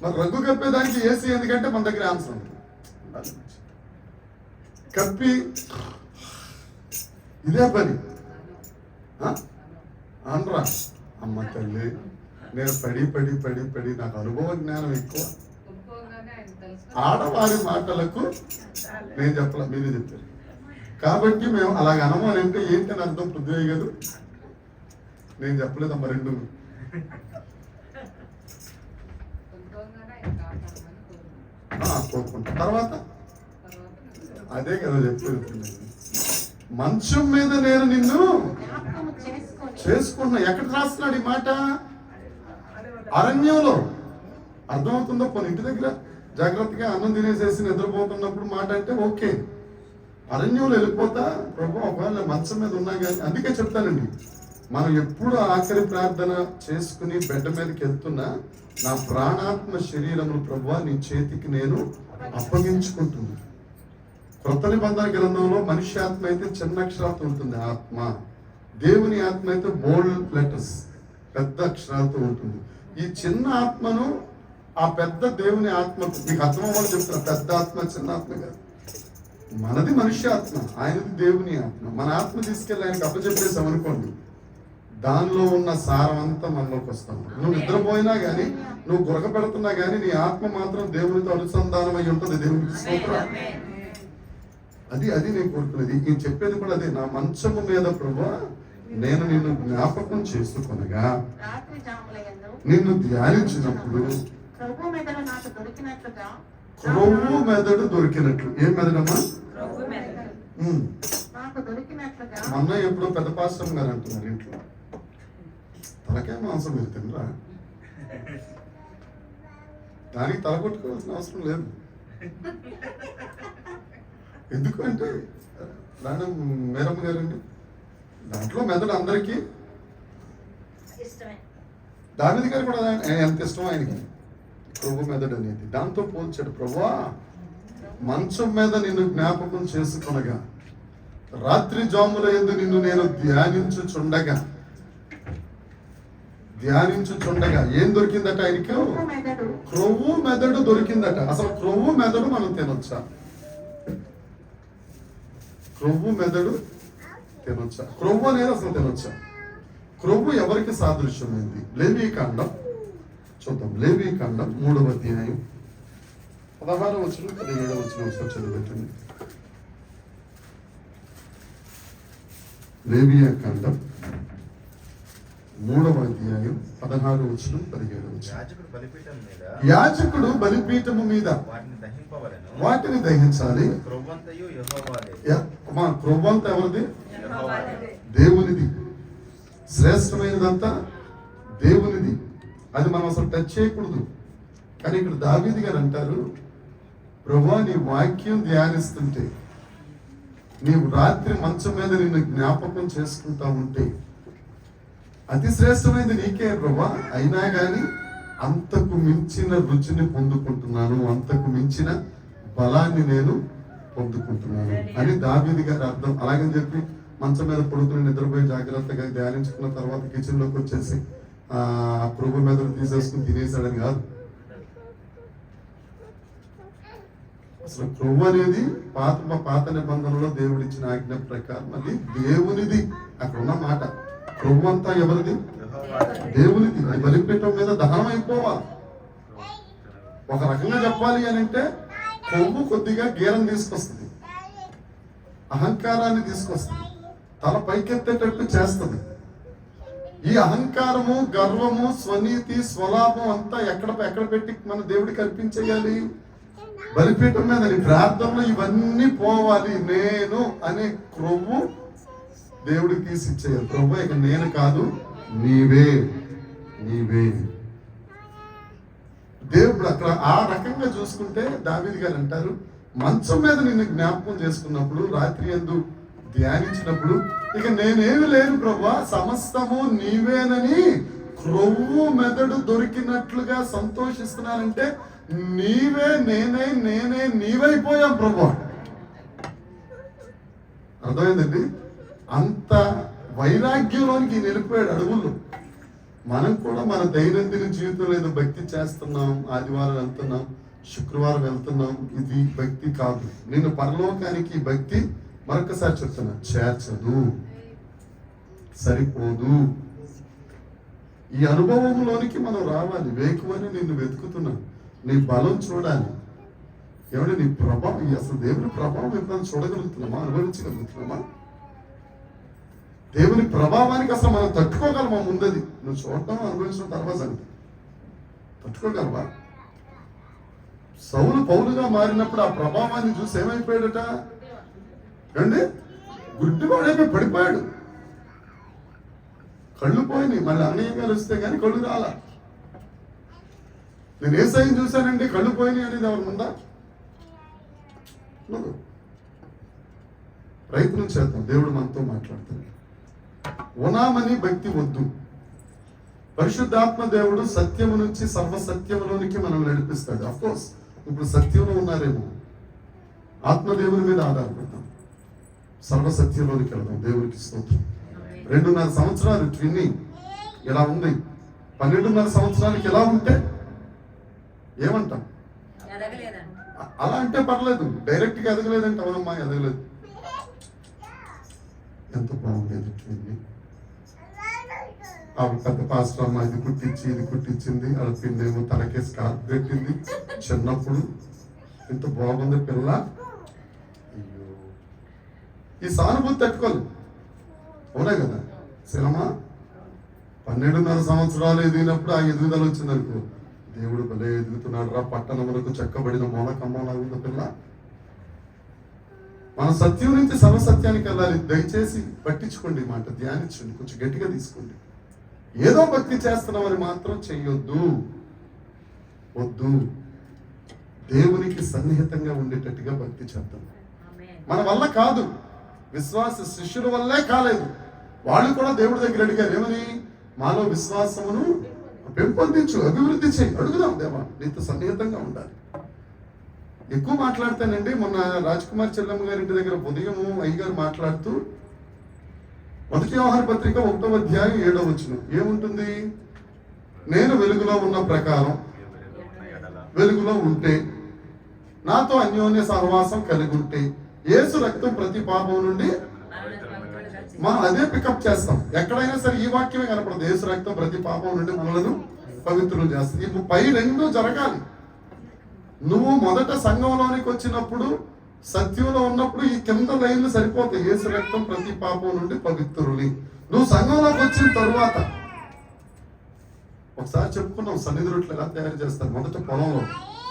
[SPEAKER 1] మరి రగ్గు కప్పేదానికి ఏసీ ఎందుకంటే మన దగ్గర ఆన్సర్ ఉంటుంది. కప్పి ఇదే పని అనరా అమ్మ తల్లి. నేను పడి నాకు అనుభవ జ్ఞానం ఎక్కువ. ఆడవారి మాటలకు నేను చెప్పాల, మీరే చెప్పారు కాబట్టి మేము అలాగ అనమని అంటే ఏంటని అర్థం పృథ్వీ గారు? నేను చెప్పలేదమ్మా రెండు. కోరుకుంటా తర్వాత అదే కదా చెప్పేది. మంచం మీద నేను నిన్ను చేసుకున్నా. ఎక్కడ రాస్తున్నాడు ఈ మాట? అరణ్యంలో. అర్థమవుతుందో? కొన్ని ఇంటి దగ్గర జాగ్రత్తగా అన్నం తినేసేసి నిద్రపోతున్నప్పుడు మాట అంటే ఓకే. అరణ్యంలో వెళ్ళిపోతా ప్రభు ఒకవేళ మంచం మీద ఉన్నా కానీ. అందుకే చెప్తానండి, మనం ఎప్పుడు ఆఖరి ప్రార్థన చేసుకుని బెడ్ మీదకి వెళ్తున్నా, నా ప్రాణాత్మ శరీరమును ప్రభువా నీ చేతికి నేను అప్పగించుకుంటున్నా. కొత్త నిబంధన గ్రంథంలో మనిషి ఆత్మ అయితే చిన్న అక్షరాలతో ఉంటుంది ఆత్మ, దేవుని ఆత్మ అయితే బోల్డ్ లెటర్స్ పెద్ద అక్షరాలతో ఉంటుంది. ఈ చిన్న ఆత్మను ఆ పెద్ద దేవుని ఆత్మ, మీకు అర్థమవ్వాలని చెప్తున్నా, పెద్ద ఆత్మ చిన్న ఆత్మ కాదు. మనది మనిషి ఆత్మ, ఆయనది దేవుని ఆత్మ. మన ఆత్మ తీసుకెళ్ళి ఆయనకి అప్పచెప్పేసాం అనుకోండి, దానిలో ఉన్న సారం అంతా మనలోకి వస్తాం. నువ్వు నిద్రపోయినా కానీ, నువ్వు గురక పెడుతున్నా కానీ, నీ ఆత్మ మాత్రం దేవునితో అనుసంధానం అయి ఉంటుంది. దేవునికి స్తోత్రం. అది నేను కోరుకునేది. నేను చెప్పేది కూడా అదే. నా మంచము మీద ప్రభువా నేను నిన్ను జ్ఞాపకం చేసుకొనగా నిన్ను ధ్యానించినప్పుడు క్రొవ్వు మెదడు దొరికినట్లు. ఏం మెదడమ్మా?
[SPEAKER 4] నాకు దొరికినట్లుగా
[SPEAKER 1] మొన్న ఎప్పుడో పెద్ద పాస్టర్ గారు అంటున్నారు ఇంట్లో, తలకాయ మాంసం మీరు తినరా? దానికి తల కొట్టుకోవాల్సిన అవసరం లేదు. ఎందుకంటే మేడం మేరమ్మ గారండి, దాంట్లో మెదడు అందరికీ దావిది గారు కూడా ఎంత ఇష్టం ఆయనకి ప్రభు మెదడు అనేది. దాంతో పోల్చాడు, ప్రభువా మంచం మీద నిన్ను జ్ఞాపకం చేసుకొనగా, రాత్రి జాముల యందు నిన్ను నేను ధ్యానించుచుండగా ఏం దొరికిందట ఆయనకి? క్రొవ్వు మెదడు దొరికిందట. అసలు క్రొవ్వు మెదడు మనం తినొచ్చా? క్రొవ్వు మెదడు తినొచ్చా? క్రొవ్వు అనేది అసలు తినొచ్చా? క్రొవ్వు ఎవరికి సాదృశ్యమైంది? లేవీకాండం చూద్దాం. లేవీకాండం 3వ అధ్యాయం 16వ వచనం 17వ వచనం ఒకసారి చదివిపెట్టండి. లేవీకాండం 3వ అధ్యాయం 16వ వచనం 17వ వచనం. యాజకుడు బలిపీఠము మీద వాటిని దహించాలి. క్రొవ్వంతా ఎవరిది? దేవునిది. శ్రేష్టమైనదంతా దేవునిది. అది మనం అసలు టచ్ చేయకూడదు. కానీ ఇక్కడ దావీదు గారు అంటారు, ప్రభువా నీ వాక్యం ధ్యానిస్తుంటే, నీవు రాత్రి మంచం మీద నిన్ను జ్ఞాపకం చేసుకుంటా ఉంటే, అతి శ్రేష్టమైనది నీకే ప్రభువా, అయినా కానీ అంతకు మించిన రుచిని పొందుకుంటున్నాను, అంతకు మించిన బలాన్ని నేను పొందుకుంటున్నాను అని దావీదు గారి అర్థం. అలాగని చెప్పి మంచం మీద పడుకుని నిద్రపోయి జాగ్రత్తగా ధ్యానించుకున్న తర్వాత కిచెన్ లోకి వచ్చేసి ప్రభు మీద తీసేసుకుని తినేసాడని కాదు. అసలు క్రొవ్వు అనేది పాత నిబంధనలో దేవుడు ఇచ్చిన ఆజ్ఞ ప్రకారం అది దేవునిది. అక్కడ ఉన్న మాట క్రొవ్వు అంతా ఎవరిది? దేవునిది. అది బలిపీఠం మీద దహనం అయిపోవాలి. ఒక రకంగా చెప్పాలి అని అంటే కొవ్వు కొద్దిగా గీరం తీసుకొస్తుంది, అహంకారాన్ని తీసుకొస్తుంది, తల పైకెత్తేటట్టు చేస్తుంది. ఈ అహంకారము, గర్వము, స్వనీతి, స్వలాభం అంతా ఎక్కడ పెట్టి మన దేవుడికి అర్పించేయాలి? బలిపీఠం మీద. నీ ప్రార్థనలో ఇవన్నీ పోవాలి. నేను అనే క్రొవ్వు దేవుడికి తీసి ఇచ్చేయాలి. ప్రభు ఇక నేను కాదు, నీవే. దేవుడు అక్కడ ఆ రకంగా చూసుకుంటే దావీదు గారు అంటారు, మంచం మీద నిన్ను జ్ఞాపకం చేసుకున్నప్పుడు, రాత్రి యందు ధ్యానించినప్పుడు, ఇక నేనేమి లేను ప్రభువా, సమస్తము నీవేనని క్రొవ్వు మెదడు దొరికినట్లుగా సంతోషిస్తున్నానంటే, నీవే నేనే నీవైపోయాం ప్రభువా. అర్థమైందండి? అంత వైరాగ్యంలోనికి వెళ్ళిపోయాడు అడుగులు. మనం కూడా మన దైనందిన జీవితంలో ఏదో భక్తి చేస్తున్నాం, ఆదివారం వెళ్తున్నాం, శుక్రవారం వెళ్తున్నాం, ఇది భక్తి కాదు. నిన్ను పరలోకానికి భక్తి మరొకసారి చెప్తున్నా, చేర్చదు, సరిపోదు. ఈ అనుభవంలోనికి మనం రావాలి. వేకువని నిన్ను వెతుకుతున్నాను, నీ బలం చూడాలి. ఏమంటే నీ ప్రభావం, అసలు దేవుని ప్రభావం ఎప్పుడైనా చూడగలుగుతున్నామా? అనుభవించగలుగుతున్నామా? దేవుని ప్రభావానికి అసలు మనం తట్టుకోగలమా? ముందది నువ్వు చూడటం, అనుభవించడం తర్వాత అంటే తట్టుకోగలవా? సౌలు పౌలుగా మారినప్పుడు ఆ ప్రభావాన్ని చూసి ఏమైపోయాడట అండి? గుడ్డివాడైపోయి పడిపోయాడు. కళ్ళు పోయినాయి. మళ్ళీ అన్నయ్య గారు వస్తే కానీ కళ్ళు రాలా. నేను ఏ సైన్ చూశానండి కళ్ళు పోయినాయి అనేది ఎవరి ముందా? ప్రయత్నం చేద్దాం. దేవుడు మనతో మాట్లాడుతున్నాడు. ఉనామని భక్తి వద్దు. పరిశుద్ధాత్మ దేవుడు సత్యము నుంచి సర్వసత్యములోనికి మనం నడిపిస్తాడు. అఫ్కోర్స్ ఇప్పుడు సత్యంలో ఉన్నారేమో, ఆత్మదేవుని మీద ఆధారపడతాం, సర్వసత్యంలోనికి వెళ్దాం. దేవునికి స్తోత్రం. 2.5 సంవత్సరాలు ట్విన్నింగ్ ఇలా ఉంది. 12.5 సంవత్సరాలకి ఎలా ఉంటే ఏమంటాం? అలా అంటే పర్లేదు. డైరెక్ట్ గా ఎదగలేదంటే అవునమ్మా ఎదగలేదు. ఎంత బాగుండేది ట్విన్నింగ్. ఆవిడ పెద్ద పాస్టర్ అమ్మ ఇది కుట్టించింది, ఆవిడ పిండేమో తనకే స్కార్ప్ పెట్టింది. చిన్నప్పుడు ఎంత బాగుంది పిల్ల. అయ్యో, ఈ సానుభూతి తట్టుకోలేదు. అవునా కదా? సినిమా 12.5 సంవత్సరాలు ఎదిగినప్పుడు ఆ ఎదుగుదల వచ్చింది అనుకో, దేవుడు భలే ఎదుగుతున్నాడు రా, పట్టణములకు చెక్కబడిన మూలకమ్మలాగుంది పిల్ల. మన సత్యం నుంచి సర్వసత్యానికి వెళ్ళాలి. దయచేసి పట్టించుకోండి, మాట ధ్యానించండి, కొంచెం గట్టిగా తీసుకోండి. ఏదో భక్తి చేస్తున్నామని మాత్రం చెయ్యొద్దు, వద్దు. దేవునికి సన్నిహితంగా ఉండేటట్టుగా భక్తి చేద్దాం. మన వల్ల కాదు, విశ్వాస శిష్యుల వల్లే కాలేదు. వాళ్ళు కూడా దేవుడి దగ్గర అడిగారు, ఏమని? మాలో విశ్వాసమును పెంపొందించు, అభివృద్ధి చేయి. అడుగుదాం, దేవా నీతో సన్నిహితంగా ఉండాలి. ఎక్కువ మాట్లాడతానండి. మొన్న రాజ్కుమార్ చెల్లమ్మ గారి ఇంటి దగ్గర ఉదయము అయ్యగారు మాట్లాడుతూ 1 యోహాను పత్రిక 1వ అధ్యాయం 7వ వచనం ఏముంటుంది? నేను వెలుగులో ఉన్న ప్రకారం వెలుగులో ఉంటే, నాతో అన్యోన్య సహవాసం కలిగి ఉంటే, యేసు రక్తం ప్రతి పాపం నుండి మనం అదే పికప్ చేస్తాం. ఎక్కడైనా సరే ఈ వాక్యమే కనపడదు. యేసు రక్తం ప్రతి పాపం నుండి మనలను పవిత్రులు చేస్తుంది. ఇప్పుడు పై రెండు జరగాలి. నువ్వు మొదట సంఘంలోనికి వచ్చినప్పుడు, సత్యంలో ఉన్నప్పుడు ఈ కింద లైన్లు సరిపోతాయి. యేసు రక్తం ప్రతి పాపం నుండి పవిత్రులు. నువ్వు సంఘంలోకి వచ్చిన తరువాత, ఒకసారి చెప్పుకున్నాం సన్నిధి రొట్టెలు ఎలా తయారు చేస్తారు. మొదట పొలంలో,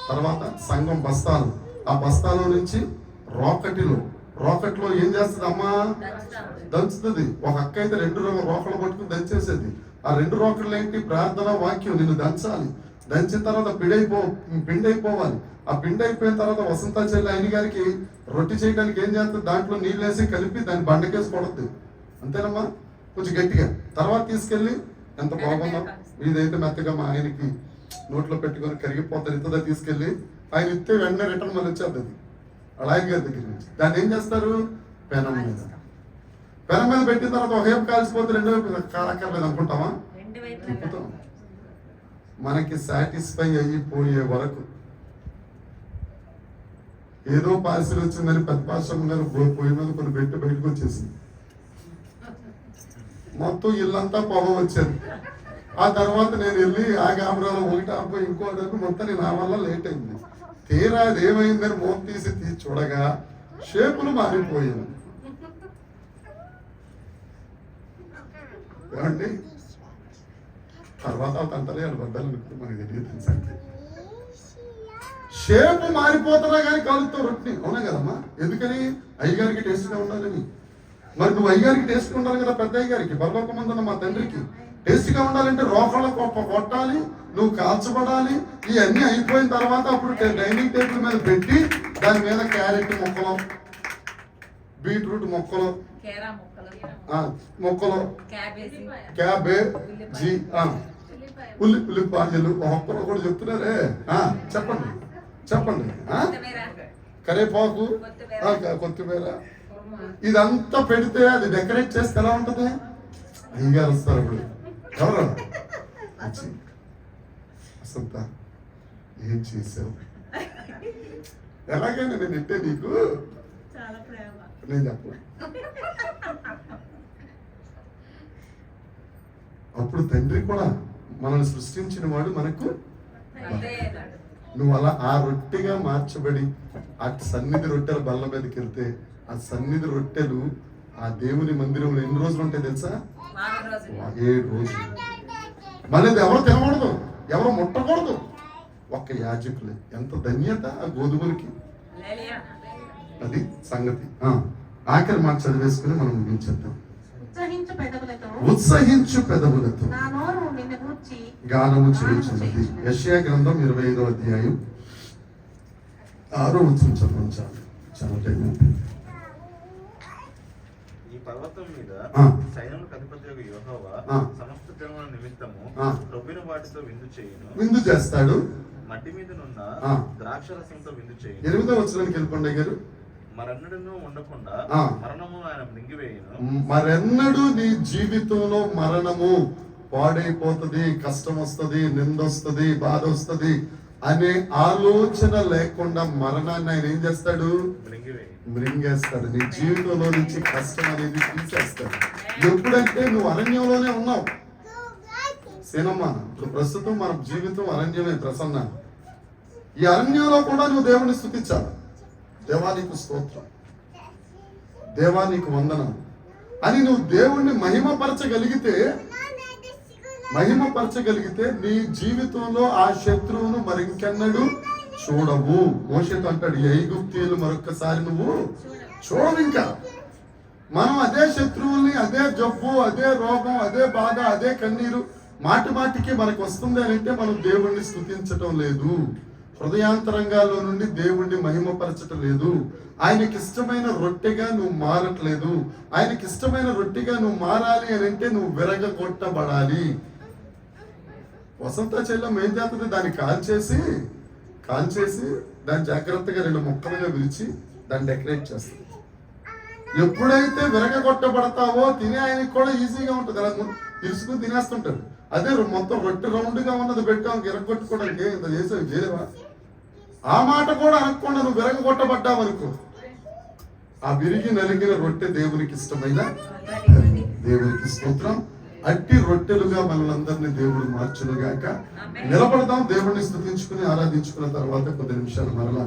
[SPEAKER 1] తర్వాత సంఘం బస్తాలు, ఆ బస్తాలో నుంచి రోకట్లో ఏం చేస్తుంది అమ్మా? దంచుతుంది. ఒక అక్క అయితే 2 రోకలు పట్టుకుని దంచేసేది. ఆ 2 రోకళ్ళు ఏంటి? ప్రార్థన, వాక్యం. నిన్ను దంచాలి. దంచిన తర్వాత పిండి అయిపోవాలి. ఆ పిండి అయిపోయిన తర్వాత వసంత చెల్లి ఆయన గారికి రొట్టె చేయడానికి ఏం చేస్తుంది? దాంట్లో నీళ్ళు వేసి కలిపి దాన్ని బండకేసి కొడుతుంది. అంతేనమ్మా? కొంచెం గట్టిగా. తర్వాత తీసుకెళ్ళి, ఎంత బాగుందో ఇదైతే మెత్తగా మా ఆయనకి నోట్లో పెట్టుకొని కరిగిపోతారు, ఇంతదా తీసుకెళ్ళి ఆయన ఇస్తే వెంటనే రిటర్న్ మళ్ళీ వచ్చేది వాళ్ళ ఆయన గారి దగ్గర నుంచి. దాన్ని ఏం చేస్తారు? పెనం మీద పెట్టిన తర్వాత ఒక వైపు కాల్చిపోతే 2 వైపు కాలక్కర్లేదు అనుకుంటామా? తిప్పుతాం. మనకి సాటిస్ఫై అయిపోయే వరకు. ఏదో పార్సిల్ వచ్చిందని పెద్ద పాశ్రమ గారు పొయ్యి మీద కొన్ని పెట్టి బయటకు వచ్చేసింది. మొత్తం ఇల్లంతా పొగ వచ్చేది. ఆ తర్వాత నేను వెళ్ళి ఆ గాబరాలో ఒకటి ఆపోయి ఇంకోటి మొత్తం నా వల్ల లేట్ అయింది. తీరా అది ఏమైందని మోపు తీసి చూడగా షేపులు మారిపోయాయి. ఏమండి? తర్వాత తంటలే వాళ్ళు బద్దలు మనకి తెలియదు. సంఖ్య షేపు మారిపోతున్నా కానీ కాలుతో రొట్టెని. అవునా కదమ్మా? ఎందుకని? అయ్యగారికి టేస్ట్గా ఉండాలని. మరి నువ్వు అయ్యగారికి టేస్ట్ ఉండాలి కదా. పెద్ద అయ్యగారికి, పరలోకమందున్న మా తండ్రికి టేస్ట్గా ఉండాలంటే రోకళ్ళ కొట్టాలి, నువ్వు కాల్చబడాలి. ఇవన్నీ అయిపోయిన తర్వాత అప్పుడు డైనింగ్ టేబుల్ మీద పెట్టి దాని మీద క్యారెట్ ముక్కలు, బీట్రూట్ ముక్కలు, క్యాబేజీ, ఉల్లిపాయలు ఒక్కరు కూడా చెప్తున్నారే. చెప్పండి. కరేపాకు, కొత్తిమీర, ఇదంతా పెడితే అది డెకరేట్ చేస్తే ఎలా ఉంటుంది? అయ్యగారు వస్తారు. ఇప్పుడు ఎవరు అసంత ఏం చేసావు? ఎలాగైనా నేను ఇంటే నీకు నేను చెప్పను. అప్పుడు తండ్రి కూడా మనల్ని సృష్టించిన వాడు మనకు, నువ్వు అలా ఆ రొట్టెగా మార్చబడి ఆ సన్నిధి రొట్టెల బల్ల మీదకి వెళ్తే, ఆ సన్నిధి రొట్టెలు ఆ దేవుని మందిరంలో ఎన్ని రోజులు ఉంటాయి తెలుసా? 7 రోజులు. మళ్ళీ ఎవరు తినకూడదు, ఎవరు ముట్టకూడదు, ఒక్క యాజకులే. ఎంత ధన్యత ఆ గోధుమలకి. అది సంగతి. ఆఖరి మాట చదివేసుకుని మనం ముగించేద్దాం. ఉత్సహించు పెదవులతో గానము చేయుచున్నది. యెషయా గ్రంథం 25వ అధ్యాయం 6వ వచనం చదవండి. చాలా టైం.
[SPEAKER 3] ఈ పర్వతం మీద సైన్యములకు అధిపతియగు యెహోవా సమస్త జనముల నిమిత్తము రొబ్బిన వాటితో విందు చేస్తాడు. మట్టి మీద నున్న ద్రాక్షరసంతో విందు చేయును.
[SPEAKER 1] 8వ వచనానికి వెళ్ళిపోండి గారు.
[SPEAKER 3] మరెన్నడూ ఉండకుండా మరణము ఆయన మింగివేయును.
[SPEAKER 1] మరెన్నడూ నీ జీవితంలో మరణము పాడైపోతుంది, కష్టం వస్తుంది, నిందొస్తుంది, బాధ వస్తుంది అనే ఆలోచన లేకుండా మరణాన్ని ఆయన ఏం చేస్తాడు? మృంగేస్తాడు. నీ జీవితంలో నుంచి కష్టం అనేది తీసేస్తాడు. ఎప్పుడంటే నువ్వు అరణ్యంలోనే ఉన్నావు. సేనమ్మ, ఇప్పుడు ప్రస్తుతం మన జీవితం అరణ్యమే. ప్రసన్న, ఈ అరణ్యంలో కూడా నువ్వు దేవుని స్తుతించాలి. దేవా నీకు స్తోత్రం, దేవా నీకు వందనం అని నువ్వు దేవుణ్ణి మహిమపరచగలిగితే నీ జీవితంలో ఆ శత్రువును మరింకెన్నడూ చూడవు. మోషేతో అంటాడు, ఐగుప్తీయులు మరొక్కసారి నువ్వు చూడవు ఇంకా. మనం అదే శత్రువుల్ని, అదే జబ్బు, అదే రోగం, అదే బాధ, అదే కన్నీరు మాటి మాటికి మనకు వస్తుంది అని అంటే మనం దేవుణ్ణి స్తుతించటం లేదు. హృదయాంతరంగాల్లో నుండి దేవుణ్ణి మహిమపరచటం లేదు. ఆయనకి ఇష్టమైన రొట్టెగా నువ్వు మారట్లేదు. ఆయనకి ఇష్టమైన రొట్టెగా నువ్వు మారాలి అని అంటే నువ్వు విరగగొట్టబడాలి. వసంత చెల్లం ఏం చేస్తుంది, దాన్ని కాల్చేసి దాన్ని జాగ్రత్తగా 2 ముక్కలుగా విరిచి దాన్ని డెకరేట్ చేస్తుంది. ఎప్పుడైతే విరగగొట్టబడతావో తినే ఆయనకి కూడా ఈజీగా ఉంటుంది, అలా తీసుకుని తినేస్తుంటాడు. అదే మొత్తం రొట్టె రౌండ్గా ఉన్నది పెట్టాం విరగొట్టుకోవడానికి ఇంత చేసావు చేయలేవా? ఆ మాట కూడా అనకుండా నువ్వు విరగొట్టబడ్డావు అనుకో, ఆ విరిగి నలిగిన రొట్టె దేవునికి ఇష్టమైన, దేవునికి స్తోత్రం. అట్టి రొట్టెలుగా మనలందరినీ దేవుడు మార్చునుగాక. నిలబడదాం, దేవుడిని స్తుతించుకుని ఆరాధించుకున్న తర్వాత కొద్ది నిమిషాలు మరలా